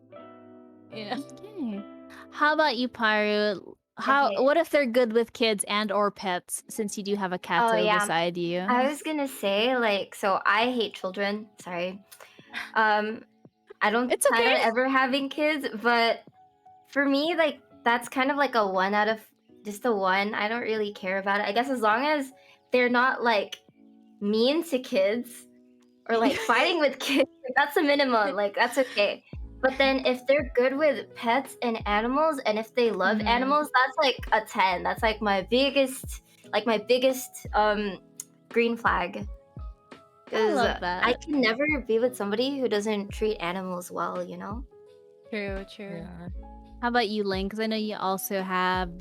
You know. Okay. How about you, Pyro? Okay. What if they're good with kids and or pets, since you do have a cat Oh, yeah. beside you? I was gonna say, like, so I hate children. Sorry. I don't It's plan on okay. ever having kids, but for me, like, that's kind of like a 1 out of just a 1. I don't really care about it. I guess as long as they're not like mean to kids or like fighting with kids, like, that's a minimum. Like, that's okay. But then if they're good with pets and animals, and if they love animals, that's like a 10. That's like my biggest green flag. I Because love I that. can never be with somebody who doesn't treat animals well, you know? True. Yeah. How about you, Lynn? Because I know you also have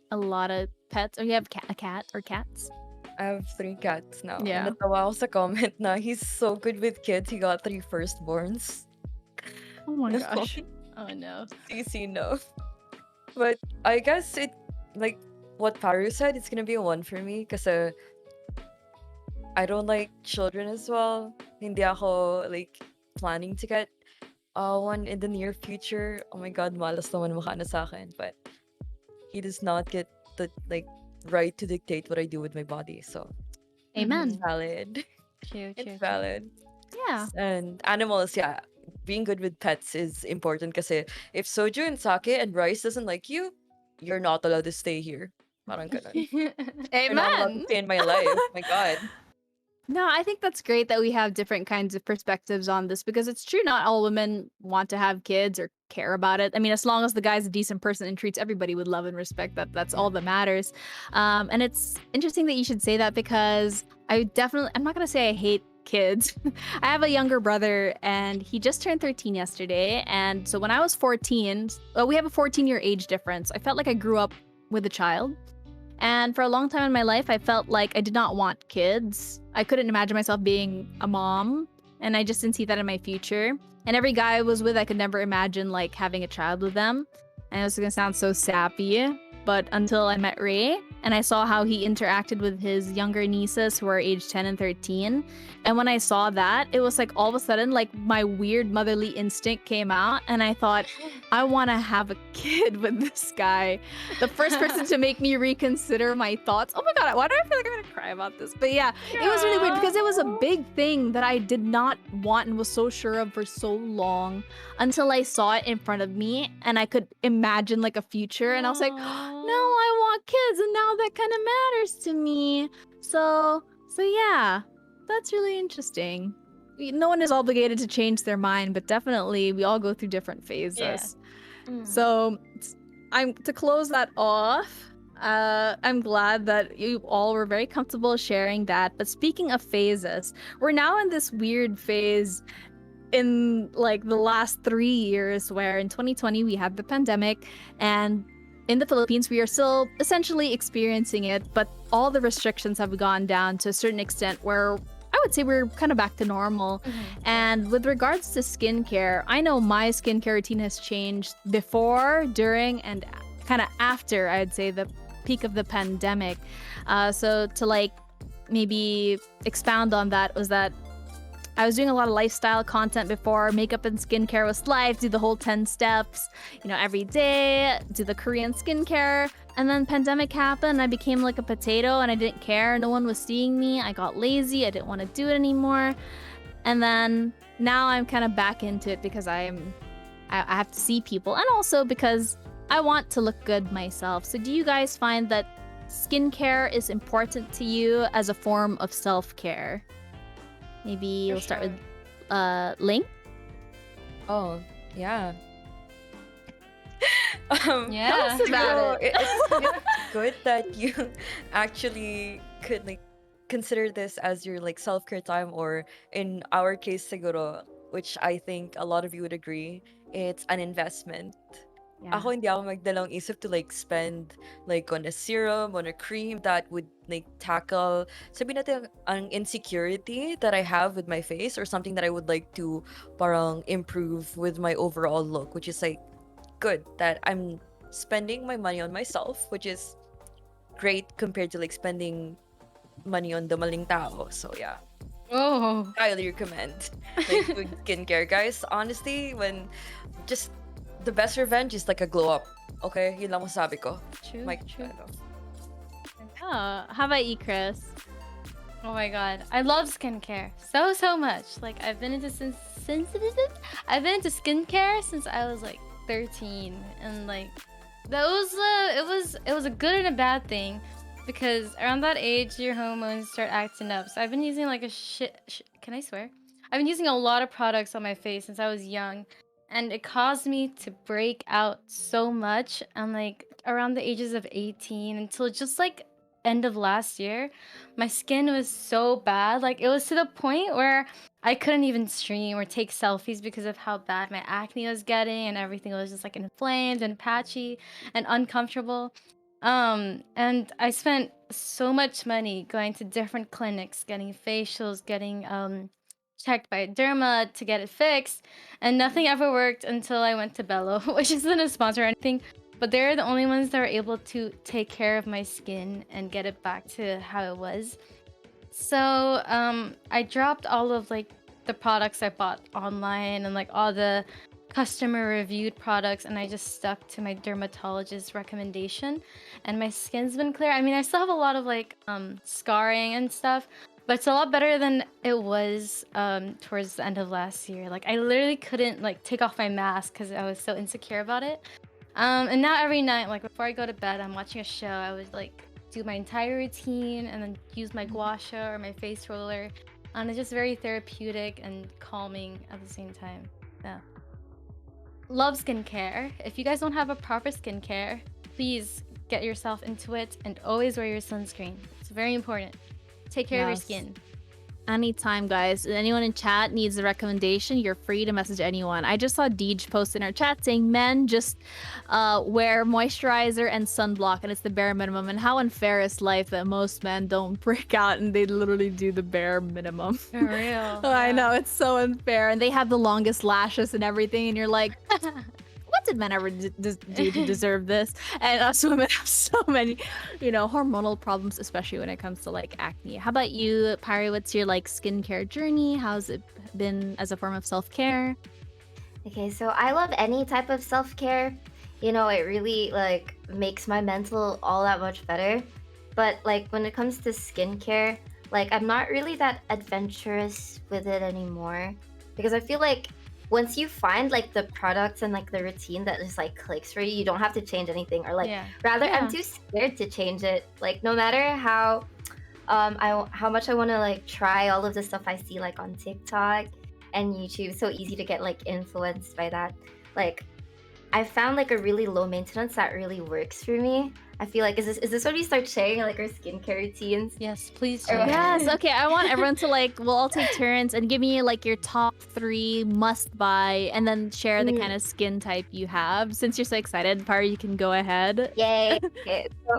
a lot of pets, or you have a cat or cats. I have 3 cats now. Yeah. And natawa ako sa comment na he's so good with kids. He got 3 firstborns. Oh my No. gosh. Oh no. CC, no. But I guess it, like what Paru said, it's gonna be a 1 for me kasi I don't like children as well. Hindi ako like planning to get one in the near future. Oh my god, malas naman mukha na sa akin. But he does not get the like right to dictate what I do with my body. So Amen. it's valid. True. It's valid. Yeah. And animals, yeah. Being good with pets is important kasi if Soju and Sake and Rice doesn't like you, you're not allowed to stay here. Parang ganun. You're not allowed to Amen. stay in my life. My god. No, I think that's great that we have different kinds of perspectives on this, because it's true not all women want to have kids or care about it. I mean, as long as the guy's a decent person and treats everybody with love and respect, that's all that matters. And it's interesting that you should say that, because I'm not going to say I hate kids. I have a younger brother and he just turned 13 yesterday. And so when I was 14, we have a 14-year age difference. I felt like I grew up with a child. And for a long time in my life, I felt like I did not want kids. I couldn't imagine myself being a mom, and I just didn't see that in my future. And every guy I was with, I could never imagine like having a child with them. And it was gonna sound so sappy, but until I met Ray and I saw how he interacted with his younger nieces who are age 10 and 13. And when I saw that, it was like all of a sudden, like my weird motherly instinct came out, and I thought, I want to have a kid with this guy. The first person to make me reconsider my thoughts. Oh my god, why do I feel like I'm gonna cry about this? But yeah, it was really weird because it was a big thing that I did not want and was so sure of for so long, until I saw it in front of me and I could imagine like a future, and I was like, no, I want kids, and now that kind of matters to me. So yeah, that's really interesting. No one is obligated to change their mind, but definitely we all go through different phases. So to close that off, I'm glad that you all were very comfortable sharing that. But speaking of phases, we're now in this weird phase in like the last 3 years, where in 2020 we had the pandemic, and in the Philippines we are still essentially experiencing it, but all the restrictions have gone down to a certain extent where I would say we're kind of back to normal. And with regards to skincare, I know my skincare routine has changed before, during, and kind of after, I'd say, the peak of the pandemic. So to like maybe expound on that, was that I was doing a lot of lifestyle content before. Makeup and skincare was life. Do the whole 10 steps, every day. Do the Korean skincare. And then pandemic happened. I became like a potato and I didn't care. No one was seeing me. I got lazy. I didn't want to do it anymore. And then now I'm kind of back into it because I have to see people, and also because I want to look good myself. So do you guys find that skincare is important to you as a form of self-care? Maybe For we'll start sure. with Ling. Oh, yeah. Yeah. us about siguro it's good that you actually could like consider this as your like self-care time, or in our case siguro, which I think a lot of you would agree, it's an investment. Yeah. Ako hindi ako magdalawang isip to like spend like on a serum, on a cream that would like tackle sabi natin ang insecurity that I have with my face, or something that I would like to parang improve with my overall look, which is like good that I'm spending my money on myself, which is great compared to like spending money on the maling tao. So yeah, Oh, highly recommend like good skincare, guys. Honestly, when just the best revenge is like a glow up. Okay, yun lang masabi ko. true, Mike, true. ano. Oh, how about you, Chris? Oh my god, I love skincare so much. Like I've been into I've been into skincare since I was like 13, and like that was it was a good and a bad thing, because around that age your hormones start acting up. So I've been using like a can I swear? I've been using a lot of products on my face since I was young, and it caused me to break out so much. And like around the ages of 18 until just like end of last year, my skin was so bad. Like it was to the point where I couldn't even stream or take selfies because of how bad my acne was getting, and everything was just like inflamed and patchy and uncomfortable. And I spent so much money going to different clinics, getting facials, getting checked by a derma to get it fixed, and nothing ever worked until I went to Bello, which isn't a sponsor or anything, but they're the only ones that were able to take care of my skin and get it back to how it was. So I dropped all of like the products I bought online and like all the customer reviewed products, and I just stuck to my dermatologist's recommendation, and my skin's been clear. I mean, I still have a lot of like scarring and stuff, but it's a lot better than it was towards the end of last year. Like I literally couldn't like take off my mask because I was so insecure about it. And now every night, like before I go to bed, I'm watching a show. I would like do my entire routine and then use my gua sha or my face roller. And it's just very therapeutic and calming at the same time. Yeah. Love skincare. If you guys don't have a proper skincare, please get yourself into it and always wear your sunscreen. It's very important. Take care of your Yes. skin. Anytime, guys. Anyone in chat needs a recommendation, you're free to message anyone. I just saw Deej post in our chat saying men just wear moisturizer and sunblock, and it's the bare minimum. And how unfair is life that most men don't break out and they literally do the bare minimum. For real. I know, it's so unfair. And they have the longest lashes and everything, and you're like, what did men ever do to deserve this? And us women have so many, hormonal problems, especially when it comes to like acne. How about you, Pari? What's your like skincare journey? How's it been as a form of self-care? Okay, so I love any type of self-care. It really like makes my mental all that much better. But like when it comes to skincare, like I'm not really that adventurous with it anymore, because I feel like once you find like the products and like the routine that just like clicks for you, you don't have to change anything, or like Yeah. rather Yeah. I'm too scared to change it. Like no matter how how much I want to like try all of the stuff I see like on TikTok and YouTube, so easy to get like influenced by that. Like I found like a really low maintenance that really works for me. I feel like is this when we start sharing like our skincare routines? Yes, please Or- share. Yes. Okay. I want everyone to like. We'll all take turns and give me like your top 3 must buy, and then share the Mm. kind of skin type you have. Since you're so excited, Pari, you can go ahead. Yay. Okay. So,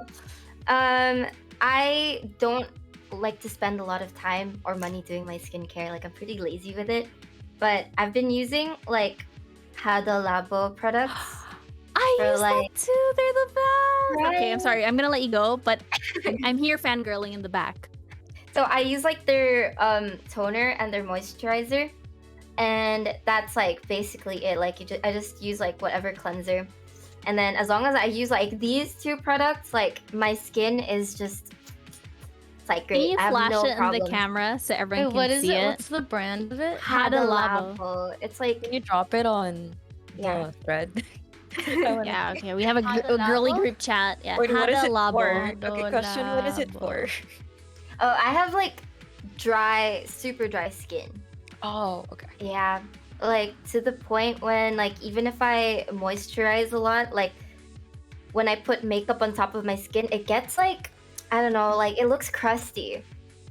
I don't like to spend a lot of time or money doing my skincare. Like I'm pretty lazy with it. But I've been using like Hada Labo products. I For, use like- that too. They're the best. Okay, I'm Right? sorry. I'm gonna let you go, but I'm here fangirling in the back. So I use like their toner and their moisturizer, and that's like basically it. Like I just use like whatever cleanser, and then as long as I use like these two products, like my skin is just it's like Can great. you I have flash no it in the problems. camera so everyone Wait, can what is see it? it? What's the brand of it? Hada Labo. Hadalabo. It's Can like you drop it on yeah. the thread? I wanna Yeah, see. okay. We have a, Hada a girly Labo? group chat. Yeah, Wait, what is Hada it Labo. for? Okay, Hado question, what is it for? Labo. Oh, I have like dry, super dry skin. Oh, okay. Yeah, like to the point when like even if I moisturize a lot, like when I put makeup on top of my skin, it gets like I don't know, like it looks crusty.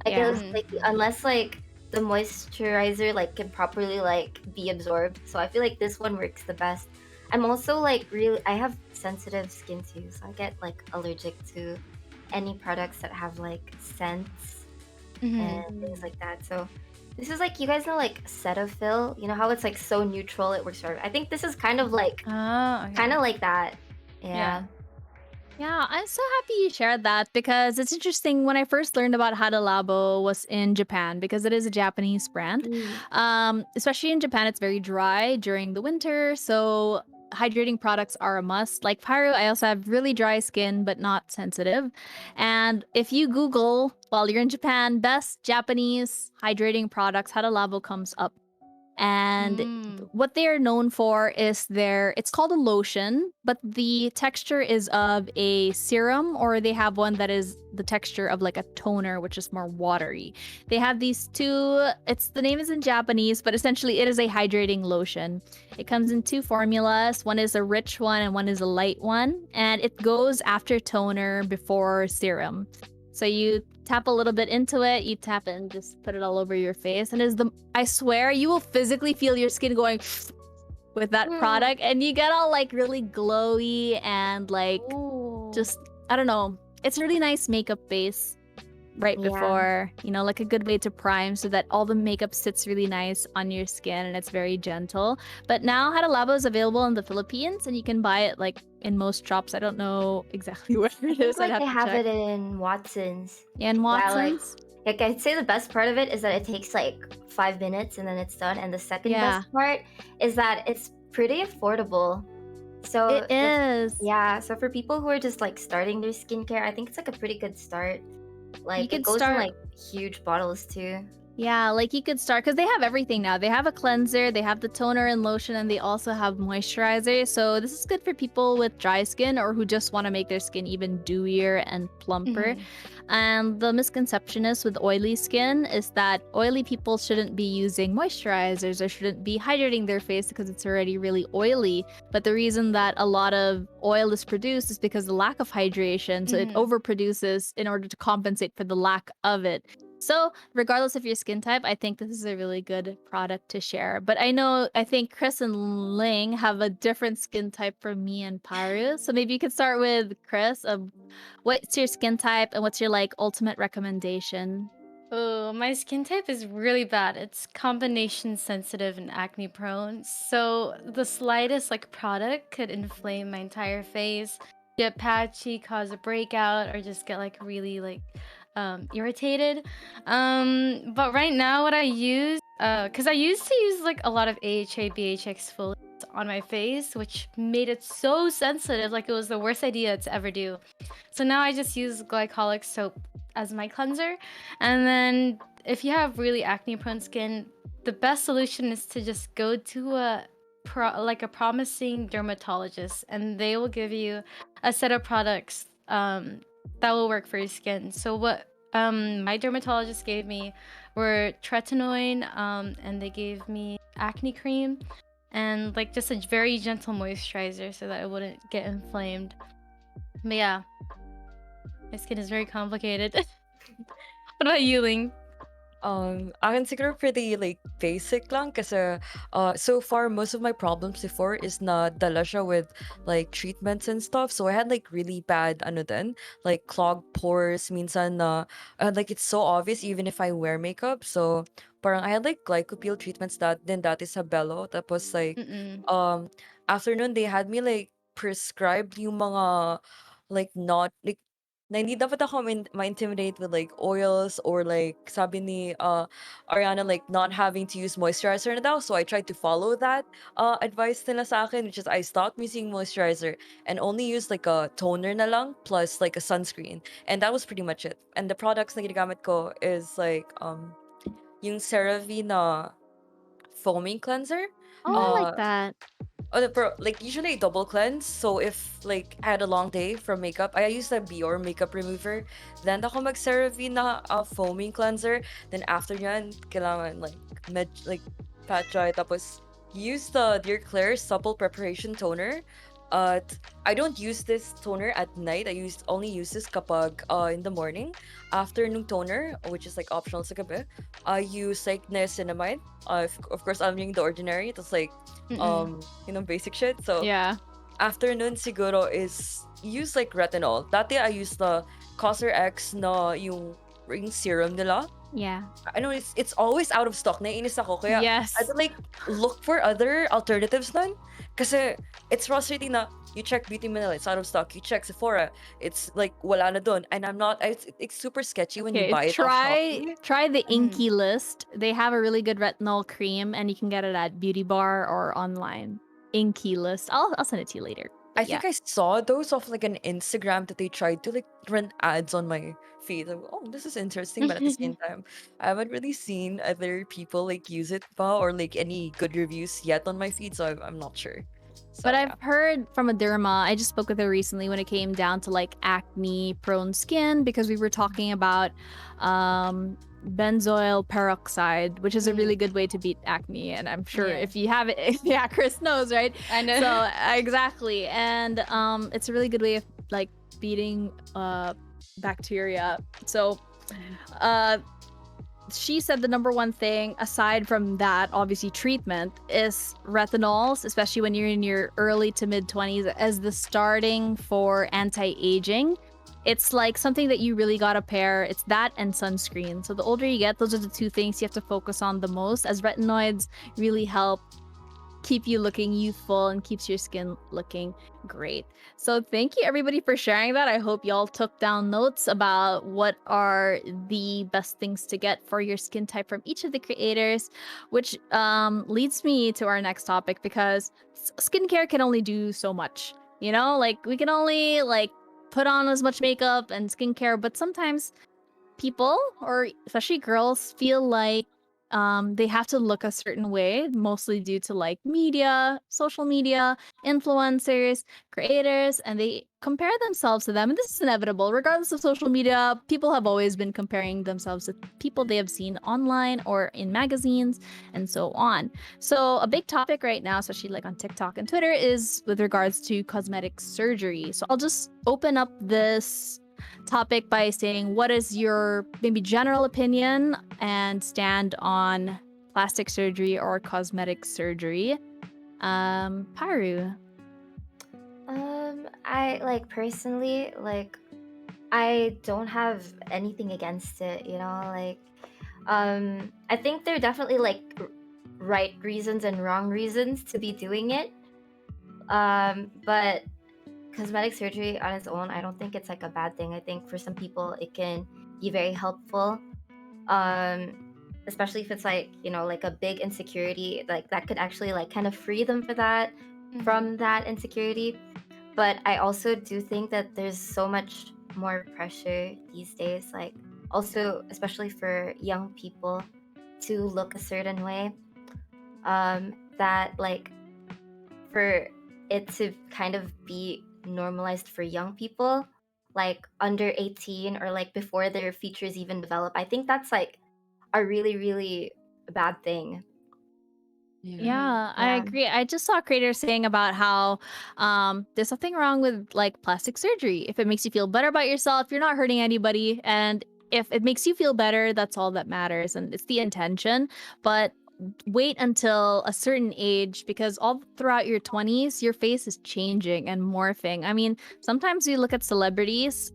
Like it Yeah. was like unless like the moisturizer like can properly like be absorbed. So I feel like this one works the best. I'm also like really I have sensitive skin too, so I get like allergic to any products that have like scents and things like that. So this is like you guys know like Cetaphil, you know how it's like so neutral it works for. I think this is kind of like Okay. like that. Yeah. Yeah. Yeah, I'm so happy you shared that because it's interesting. When I first learned about Hada Labo was in Japan because it is a Japanese brand. Especially in Japan, it's very dry during the winter, so hydrating products are a must. Like Pyro, I also have really dry skin but not sensitive. And if you Google while you're in Japan, best Japanese hydrating products, Hada Labo comes up. And Mm. what they are known for is it's called a lotion, but the texture is of a serum, or they have one that is the texture of like a toner, which is more watery. They have these two, the name is in Japanese, but essentially it is a hydrating lotion. It comes in two formulas. One is a rich one and one is a light one, and it goes after toner before serum. So you tap a little bit into it, you tap it and just put it all over your face. And I swear you will physically feel your skin going with that product, and you get all like really glowy and like Ooh. just I don't know. It's a really nice makeup base right Yeah. before, like a good way to prime so that all the makeup sits really nice on your skin and it's very gentle. But now Hada Labo is available in the Philippines and you can buy it like in most shops. I don't know exactly where I it think is. I'd like have they to have check. it in Watson's. Yeah, in Yeah, Watson's. like I'd say the best part of it is that it takes like 5 minutes and then it's done. And the second Yeah. best part is that it's pretty affordable. So It is. yeah, so for people who are just like starting their skincare, I think it's like a pretty good start. Like could it goes in start- like huge bottles too. Yeah, like you could start because they have everything now. They have a cleanser, they have the toner and lotion, and they also have moisturizer. So this is good for people with dry skin or who just want to make their skin even dewier and plumper. And the misconception is with oily skin is that oily people shouldn't be using moisturizers or shouldn't be hydrating their face because it's already really oily. But the reason that a lot of oil is produced is because of the lack of hydration. So it overproduces in order to compensate for the lack of it. So, regardless of your skin type, I think this is a really good product to share. But I think Chris and Ling have a different skin type from me and Paru. So maybe you could start with Chris. What's your skin type and what's your like ultimate recommendation? Oh, my skin type is really bad. It's combination sensitive and acne prone. So the slightest like product could inflame my entire face, get patchy, cause a breakout, or just get like really like irritated. But right now what I use, cause I used to use like a lot of AHA, BHA exfoliants on my face, which made it so sensitive, like it was the worst idea to ever do. So now I just use glycolic soap as my cleanser. And then if you have really acne prone skin, the best solution is to just go to a promising dermatologist, and they will give you a set of products that will work for your skin. So what my dermatologist gave me were tretinoin, and they gave me acne cream and like just a very gentle moisturizer so that it wouldn't get inflamed. But yeah, my skin is very complicated. What about you, Ling? Akin siguro pretty like basic lang kasi so far most of my problems before is na dala siya with like treatments and stuff. So I had like really bad ano din, like clogged pores minsan na like it's so obvious even if I wear makeup. So parang I had like glycopil treatments din dati sa Bello. Tapos like Mm-mm. after nun they had me like prescribed yung mga like not like na hindi dapat ako ma-intimidate with like oils or like sabi ni Ariana like not having to use moisturizer na daw. So I tried to follow that advice nila sa akin, which is I stopped using moisturizer and only used like a toner na lang plus like a sunscreen. And that was pretty much it. And the products na ginagamit ko is like yung CeraVe na foaming cleanser. Oh, I like Uh that. like usually I double cleanse. So if like I had a long day from makeup, I use the Bior makeup remover. Then ako mag CeraVe na foaming cleanser. Then after yan, kailangan like like pat dry tapos use the Dear Claire supple preparation toner. I don't use this toner at night. I only use this kapag in the morning. Afternoon toner, which is like optional sa gabi, I use like niacinamide. Of course, I'm using the ordinary. It's like Mm-mm. basic shit. So Yeah. afternoon siguro is use like retinol. Dati I use the Cosr X na yung ring serum nila. Yeah. I know it's always out of stock. Naiinis ako. Kaya I Yes. had to like look for other alternatives nun. Kasi it's frustrating na you check Beauty Manila, it's out of stock. You check Sephora, it's like wala na dun. And it's super sketchy when you Okay, buy it off Shopee. try the Mhm. Inky List. They have a really good retinol cream, and you can get it at Beauty Bar or online. Inky List. I'll send it to you later. I But yeah. think I saw those off like an Instagram that they tried to like run ads on my feed. Like, oh, this is interesting, but at the same time, I haven't really seen other people like use it pa or like any good reviews yet on my feed, so I'm not sure. So But yeah. I've heard from a derma. I just spoke with her recently when it came down to like acne prone skin because we were talking about benzoyl peroxide, which is a really good way to beat acne. And I'm sure Yeah. if you have it, yeah, Chris knows, right? I know. So exactly. And it's a really good way of like beating bacteria. So she said the number one thing aside from that obviously treatment is retinols, especially when you're in your early to mid 20s, as the starting for anti-aging. It's like something that you really gotta pair. It's that and sunscreen. So the older you get, those are the two things you have to focus on the most, as retinoids really help keep you looking youthful and keeps your skin looking great. So thank you everybody for sharing that. I hope y'all took down notes about what are the best things to get for your skin type from each of the creators, which leads me to our next topic because skincare can only do so much. You know, like we can only like put on as much makeup and skincare, but sometimes people or especially girls feel like they have to look a certain way, mostly due to like media, social media, influencers, creators, and they compare themselves to them. And this is inevitable. Regardless of social media, people have always been comparing themselves to people they have seen online or in magazines and so on. So, a big topic right now, especially like on TikTok and Twitter, is with regards to cosmetic surgery. So, I'll just open up this topic by saying what is your maybe general opinion and stand on plastic surgery or cosmetic surgery. Paru. I like personally like I don't have anything against it, you know, like I think there are definitely like right reasons and wrong reasons to be doing it. But cosmetic surgery on its own, I don't think it's like a bad thing. I think for some people it can be very helpful. Especially if it's like, you know, like a big insecurity, like that could actually like kind of free them for that from that insecurity. But I also do think that there's so much more pressure these days, like also especially for young people to look a certain way. That like for it to kind of be normalized for young people, like under 18 or like before their features even develop, I think that's like a really, really bad thing. Yeah, I Yeah. agree. I just saw creators saying about how there's nothing wrong with like plastic surgery. If it makes you feel better about yourself, you're not hurting anybody. And if it makes you feel better, that's all that matters. And it's the intention. But wait until a certain age because all throughout your 20s, your face is changing and morphing. I mean, sometimes we look at celebrities.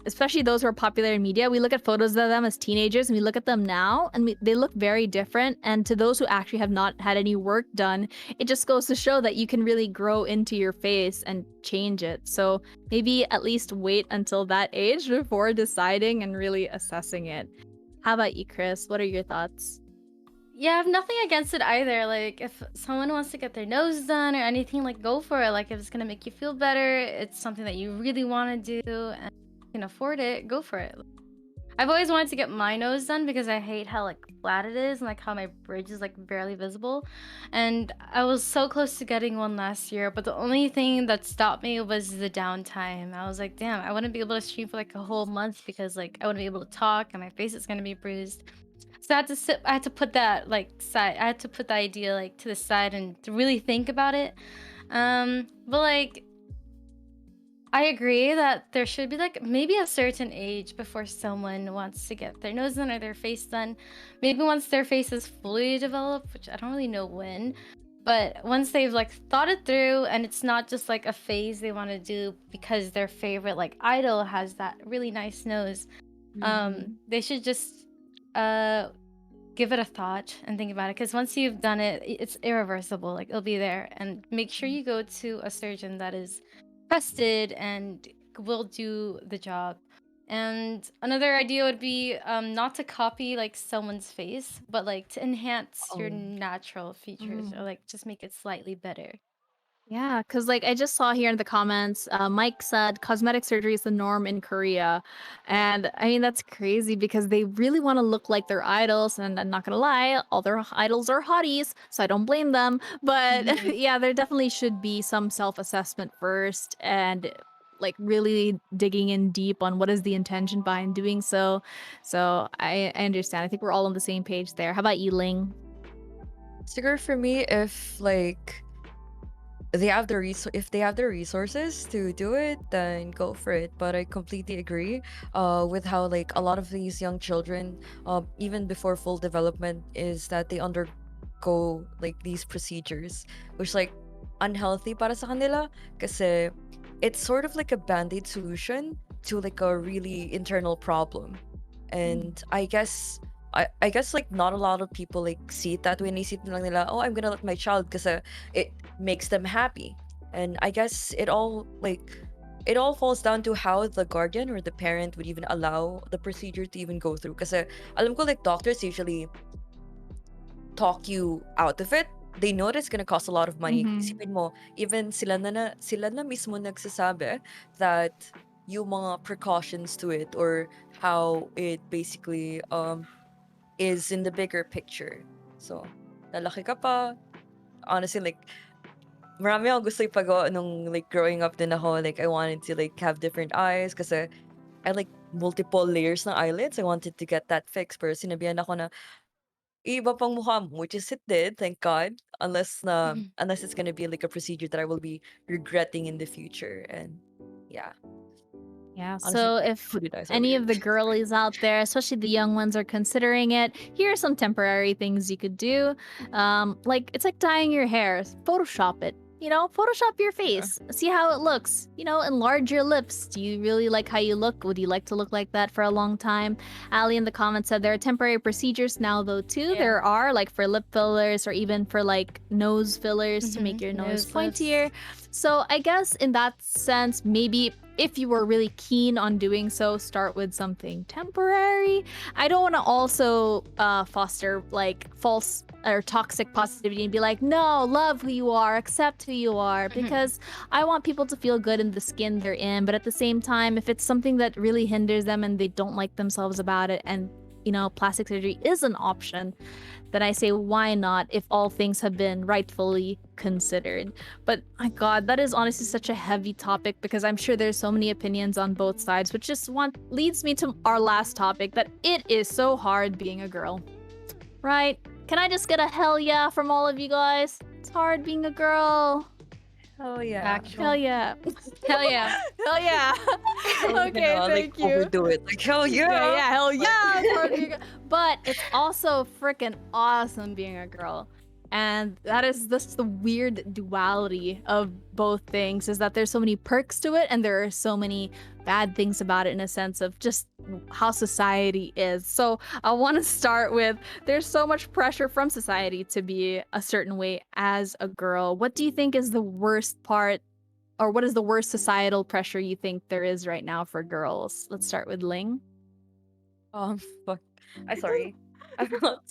especially those who are popular in media, we look at photos of them as teenagers and we look at them now and they look very different. And to those who actually have not had any work done, it just goes to show that you can really grow into your face and change it. So maybe at least wait until that age before deciding and really assessing it. How about you, Chris? What are your thoughts? Yeah, I have nothing against it either. Like, if someone wants to get their nose done or anything, like, go for it. Like, if it's gonna make you feel better, it's something that you really want to do, and you can afford it, go for it. I've always wanted to get my nose done because I hate how like flat it is and like how my bridge is like barely visible. And I was so close to getting one last year, but the only thing that stopped me was the downtime. I was like, damn, I wouldn't be able to stream for like a whole month because like I wouldn't be able to talk and my face is gonna be bruised. So I had to put that like side I had to put the idea like to the side and to really think about it. But like I agree that there should be like maybe a certain age before someone wants to get their nose done or their face done. Maybe once their face is fully developed, which I don't really know when. But once they've like thought it through and it's not just like a phase they want to do because their favorite like idol has that really nice nose, they should just uh give it a thought and think about it because once you've done it, it's irreversible. Like it'll be there, and make sure you go to a surgeon that is trusted and will do the job. And another idea would be not to copy like someone's face, but like to enhance your Oh. natural features or like just make it slightly better. Yeah, because like I just saw here in the comments, Mike said cosmetic surgery is the norm in Korea. And I mean, that's crazy because they really want to look like their idols. And I'm not going to lie, all their idols are hotties, so I don't blame them. But Mhm. yeah, there definitely should be some self assessment first and like really digging in deep on what is the intention behind doing so. So I understand. I think we're all on the same page there. How about you, Ling? Siguro for me, if like if they have the resources to do it, then go for it. But I completely agree with how like a lot of these young children, even before full development, is that they undergo like these procedures, which like unhealthy para sa kanila kasi it's sort of like a band-aid solution to like a really internal problem. And I guess like not a lot of people like see it that way. Naisip lang nila, oh, I'm gonna let my child kasi it makes them happy. And I guess it all falls down to how the guardian or the parent would even allow the procedure to even go through. Kasi alam ko like doctors usually talk you out of it. They know it's gonna cost a lot of money. Mm-hmm. Isipin mo, even sila na mismo nagsasabi that yung mga precautions to it or how it basically is in the bigger picture. So, lalaki ka pa. Honestly, like, marami akong gusto ipagawa nung, like, growing up din ako. Like, I wanted to, like, have different eyes kasi I like multiple layers ng eyelids. I wanted to get that fixed. Pero sinabihan ako na, iba pang mukha mo, which is it did, thank God. Unless it's gonna be, like, a procedure that I will be regretting in the future. And, yeah. Yeah, Honestly, so if foodie eyes are any of weird. the girlies out there, especially the young ones, are considering it, here are some temporary things you could do. Like it's like dyeing your hair, Photoshop it. You know, Photoshop your Yeah. face, see how it looks. You know, enlarge your lips. Do you really like how you look? Would you like to look like that for a long time? Ali in the comments said there are temporary procedures now, though, too. Yeah. There are like for lip fillers or even for like nose fillers to make your nose Nose lifts. pointier. So I guess in that sense, maybe if you were really keen on doing so, start with something temporary. I don't want to also foster like false or toxic positivity and be like, no, love who you are, accept who you are, because I want people to feel good in the skin they're in. But at the same time, if it's something that really hinders them and they don't like themselves about it, and you know, plastic surgery is an option, then I say, why not if all things have been rightfully considered? But my God, that is honestly such a heavy topic because I'm sure there's so many opinions on both sides, which just leads me to our last topic that it is so hard being a girl. Right? Can I just get a hell yeah from all of you guys? It's hard being a girl. Oh, yeah. Actual. Hell yeah. Hell yeah. Hell yeah. Okay, Like, thank you. overdo it. Like, hell yeah. Yeah, hell yeah. It's hard being a- But it's also freaking awesome being a girl. And that is this the weird duality of both things, is that there's so many perks to it and there are so many bad things about it, in a sense of just how society is. So I want to start with, there's so much pressure from society to be a certain way as a girl. What do you think is the worst part, or what is the worst societal pressure you think there is right now for girls? Let's start with Ling. Fuck. I sorry. I'm not.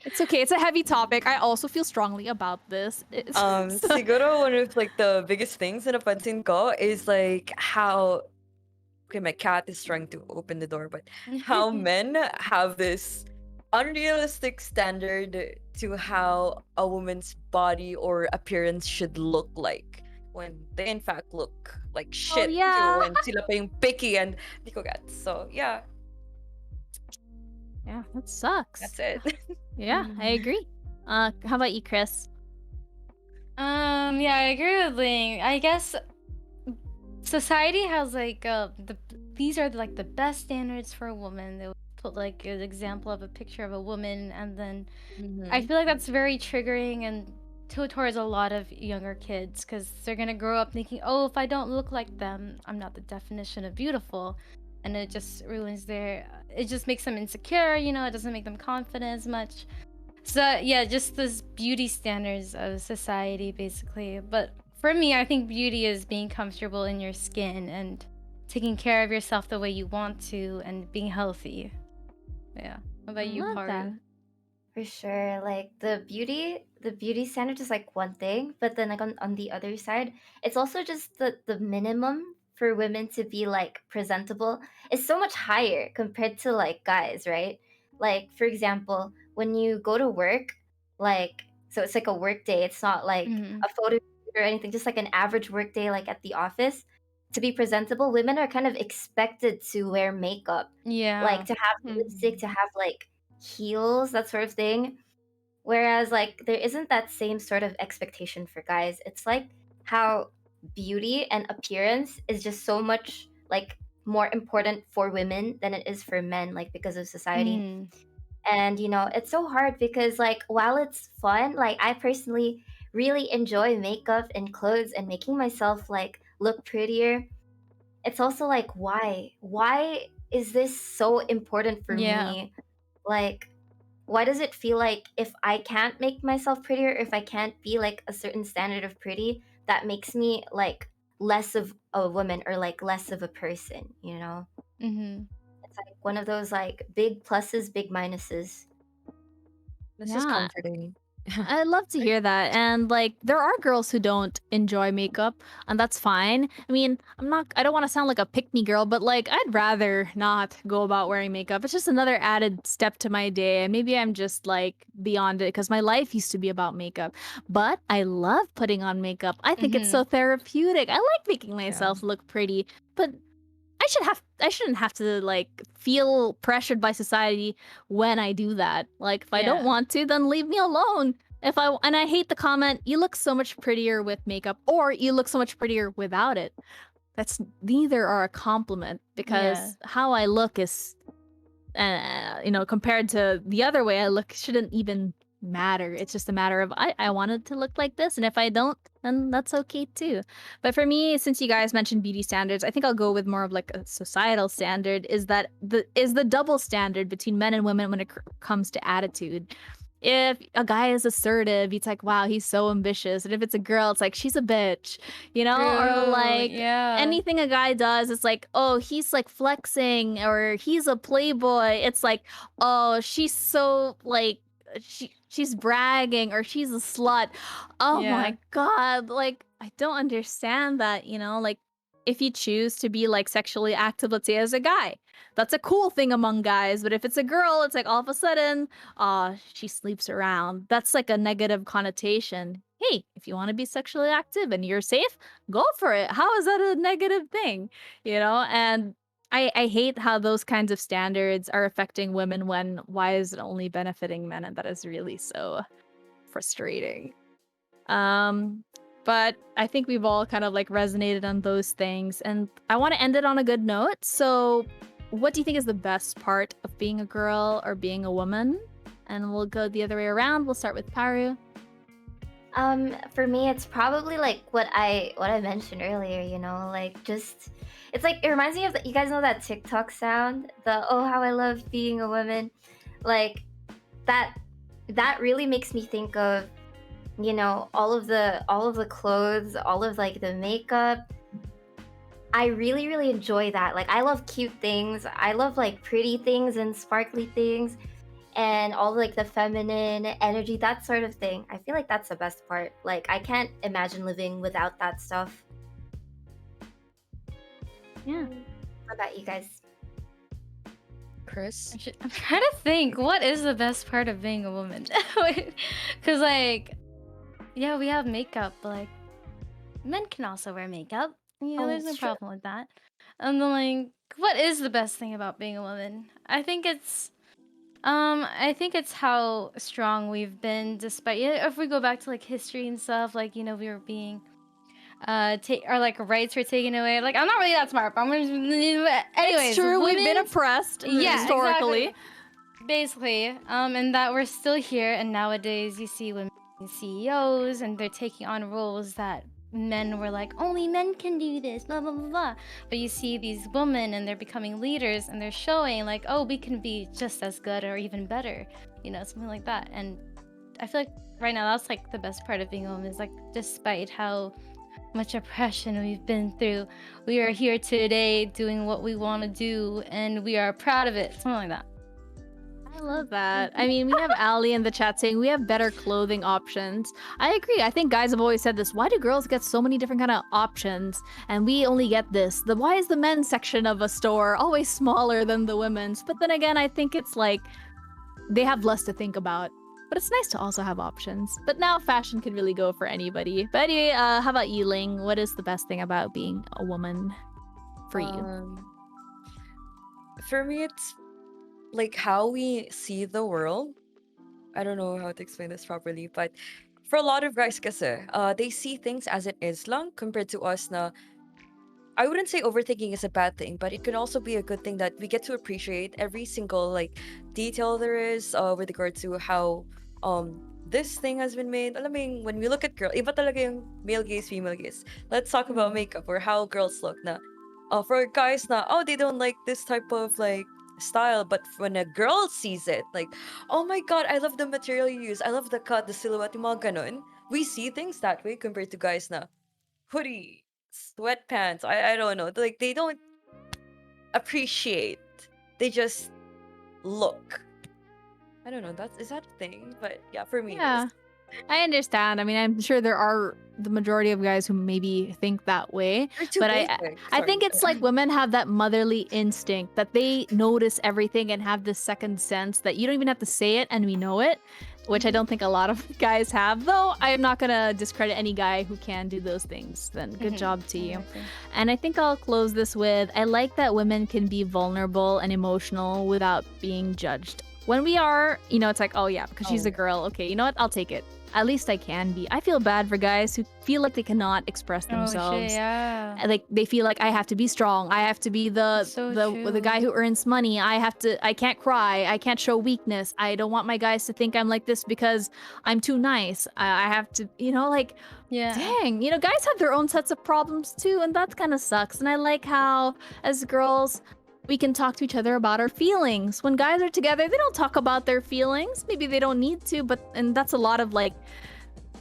It's okay. It's a heavy topic. I also feel strongly about this. Siguro one of like the biggest things na napansin ko is like how, okay, my cat is trying to open the door, but how men have this unrealistic standard to how a woman's body or appearance should look like, when they in fact look like Oh shit too, yeah. when sila pa yung picky and di ko gets. So yeah, Yeah, that sucks. that's it. Yeah, I agree. How about you, Chris? Yeah, I agree with Ling. I guess society has like these are like the best standards for a woman. They would put like an example of a picture of a woman, and then I feel like that's very triggering and towards a lot of younger kids, because they're gonna grow up thinking, oh, if I don't look like them, I'm not the definition of beautiful, and it just ruins their. It just makes them insecure. You know, it doesn't make them confident as much. So yeah, just this beauty standards of society, basically. But for me, I think beauty is being comfortable in your skin and taking care of yourself the way you want to and being healthy. Yeah. How about you, Love that. Paru? For sure. Like the beauty standard is like one thing, but then like on the other side, it's also just the minimum for women to be like presentable is so much higher compared to like guys, right? Like for example, when you go to work, like so it's like a work day, it's not like Mhm. a photo shoot or anything, just like an average work day like at the office. To be presentable, women are kind of expected to wear makeup, like Yeah. to have lipstick, to have like heels, that sort of thing. Whereas like there isn't that same sort of expectation for guys. It's like how beauty and appearance is just so much like more important for women than it is for men, like because of society. Mhm. And you know, it's so hard because like while it's fun, like I personally really enjoy makeup and clothes and making myself like look prettier. It's also like why is this so important for Yeah. me? Like why does it feel like if I can't make myself prettier, if I can't be like a certain standard of pretty, that makes me like less of a woman or like less of a person, you know? Mhm. It's like one of those like big pluses, big minuses. This is Yeah, comforting. I love to hear that. And like, there are girls who don't enjoy makeup, and that's fine. I mean, I don't want to sound like a pick me girl, but like, I'd rather not go about wearing makeup. It's just another added step to my day. And maybe I'm just like beyond it because my life used to be about makeup. But I love putting on makeup. I think it's so Mhm. therapeutic. I like making Yeah. myself look pretty. But I shouldn't have to like feel pressured by society when I do that. Like if I don't Yeah. want to, then leave me alone. And I hate the comment, you look so much prettier with makeup, or you look so much prettier without it. That's neither are a compliment, Yeah. because how I look is compared to the other way I look, shouldn't even matter. It's just a matter of I wanted to look like this, and if I don't, then that's okay too. But for me, since you guys mentioned beauty standards, I think I'll go with more of like a societal standard. Is that the double standard between men and women when it comes to attitude. If a guy is assertive, it's like, wow, he's so ambitious. And if it's a girl, it's like, she's a bitch, or True. like Yeah. anything a guy does, it's like, oh, he's like flexing, or he's a playboy. It's like, oh, she's so like, she's bragging, or she's a slut. Oh Yeah. my God. Like, I don't understand that, like, if you choose to be like sexually active, let's say as a guy, that's a cool thing among guys. But if it's a girl, it's like all of a sudden, she sleeps around. That's like a negative connotation. Hey, if you want to be sexually active and you're safe, go for it. How is that a negative thing? And I hate how those kinds of standards are affecting women, when why is it only benefiting men? And that is really so frustrating. Um, but I think we've all kind of like resonated on those things. And I want to end it on a good note. So, what do you think is the best part of being a girl or being a woman? And we'll go the other way around. We'll start with Paru. For me, it's probably like what I mentioned earlier. Like just it's like it reminds me of you guys know that TikTok sound, the "Oh how I love being a woman," like that. That really makes me think of all of the clothes, all of like the makeup. I really really enjoy that. Like I love cute things. I love like pretty things and sparkly things and all like the feminine energy, that sort of thing. I feel like that's the best part. Like I can't imagine living without that stuff. Yeah. What about you guys? Chris? I'm trying to think, what is the best part of being a woman? Because, like, yeah, we have makeup, but, like, men can also wear makeup. There's no Sure. problem with that. And then, like, what is the best thing about being a woman? I think it's how strong we've been despite, if we go back to, like, history and stuff, like, we were being our like rights were taken away. Like I'm not really that smart, but It's anyways, true. We've been women. oppressed Yeah, historically. exactly. Basically, and that we're still here, and nowadays you see women CEOs, and they're taking on roles that men were like, only men can do this, blah blah blah blah. But you see these women, and they're becoming leaders, and they're showing like, oh, we can be just as good or even better, something like that. And I feel like right now that's like the best part of being a woman is like, despite how much oppression we've been through, we are here today doing what we want to do, and we are proud of it. Something like that. I love that. I mean, we have Ali in the chat saying we have better clothing options. I agree. I think guys have always said this. Why do girls get so many different kind of options and we only get this? Why is the men's section of a store always smaller than the women's? But then again, I think it's like they have less to think about. But it's nice to also have options. But now fashion can really go for anybody. But anyway, how about you, Ling? What is the best thing about being a woman for you? For me, it's like how we see the world. I don't know how to explain this properly, but for a lot of guys kasi, they see things as it is lang compared to us na I wouldn't say overthinking is a bad thing, but it can also be a good thing that we get to appreciate every single like detail there is with regard to how this thing has been made. Alam mo yung, when we look at girl, iba talaga yung male gaze, female gaze. Let's talk about makeup or how girls look na. For guys na, oh, they don't like this type of like style, but when a girl sees it, like, oh my god, I love the material you use, I love the cut, the silhouette, yung mga ganun. We see things that way compared to guys na hoodie, sweatpants. I don't know. Like they don't appreciate. They just look. I don't know. Is that a thing? But yeah, for me it is. Yeah, I understand. I mean, I'm sure there are the majority of guys who maybe think that way. They're too But basic. I Sorry. think it's like women have that motherly instinct that they notice everything and have this second sense that you don't even have to say it and we know it, which I don't think a lot of guys have. Though I am not gonna discredit any guy who can do those things. Then good job to you. Exactly. And I think I'll close this with I like that women can be vulnerable and emotional without being judged. When we are, it's like, oh yeah, because she's a Oh. girl. Okay, you know what? I'll take it. At least I can be. I feel bad for guys who feel like they cannot express Oh shit, themselves. yeah. Like they feel like I have to be strong. I have to be the It's so the guy true. who earns money. I can't cry. I can't show weakness. I don't want my guys to think I'm like this because I'm too nice. I have to, like Yeah. dang, guys have their own sets of problems too, and that kind of sucks. And I like how as girls we can talk to each other about our feelings. When guys are together, they don't talk about their feelings. Maybe they don't need to, and that's a lot of like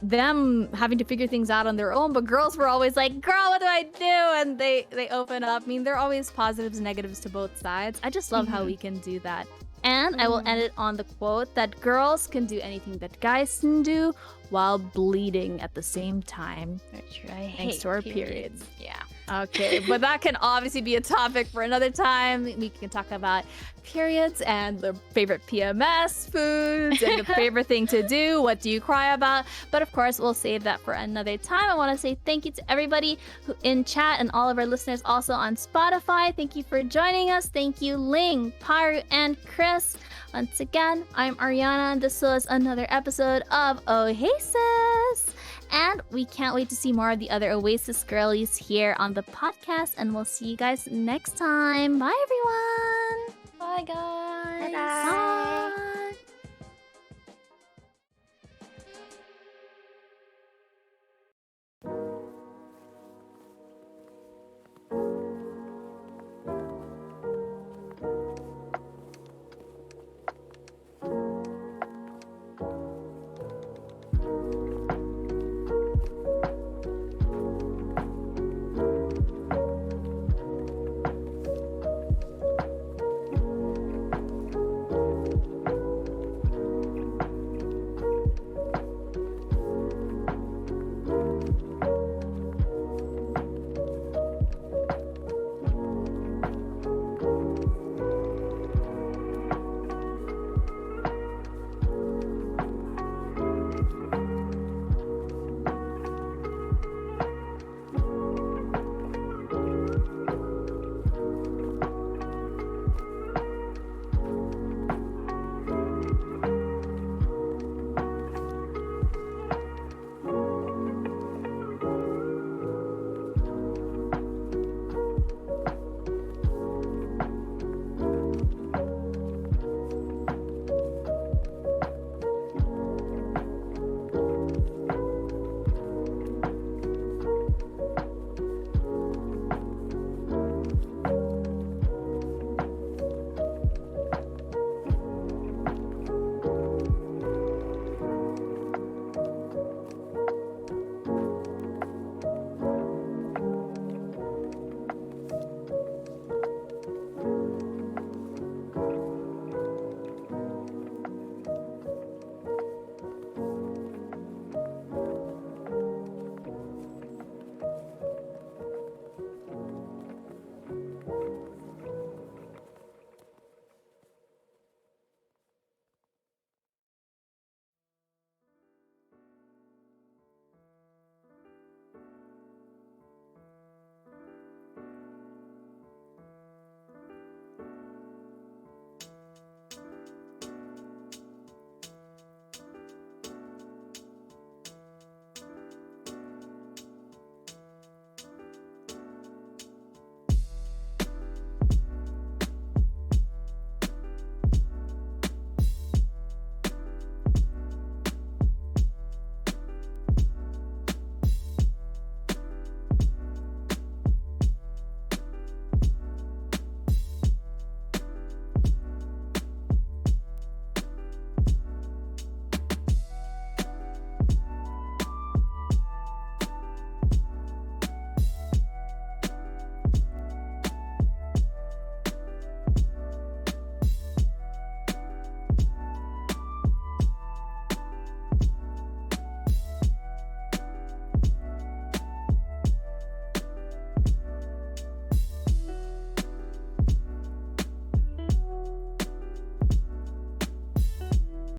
them having to figure things out on their own. But girls were always like, girl, what do I do? And they open up. I mean, there are always positives and negatives to both sides. I just love how we can do that. And I will end it on the quote that girls can do anything that guys can do while bleeding at the same time. That's true. I Thanks hate to our periods. periods. Yeah. Okay, but that can obviously be a topic for another time. We can talk about periods and the favorite PMS foods and the favorite thing to do. What do you cry about? But of course, we'll save that for another time. I want to say thank you to everybody who in chat and all of our listeners also on Spotify. Thank you for joining us. Thank you, Ling, Paru, and Chris. Once again, I'm Ariana, and this was another episode of Oasis. And we can't wait to see more of the other Oasis girlies here on the podcast. And we'll see you guys next time. Bye, everyone. Bye, guys. Bye-bye. Bye.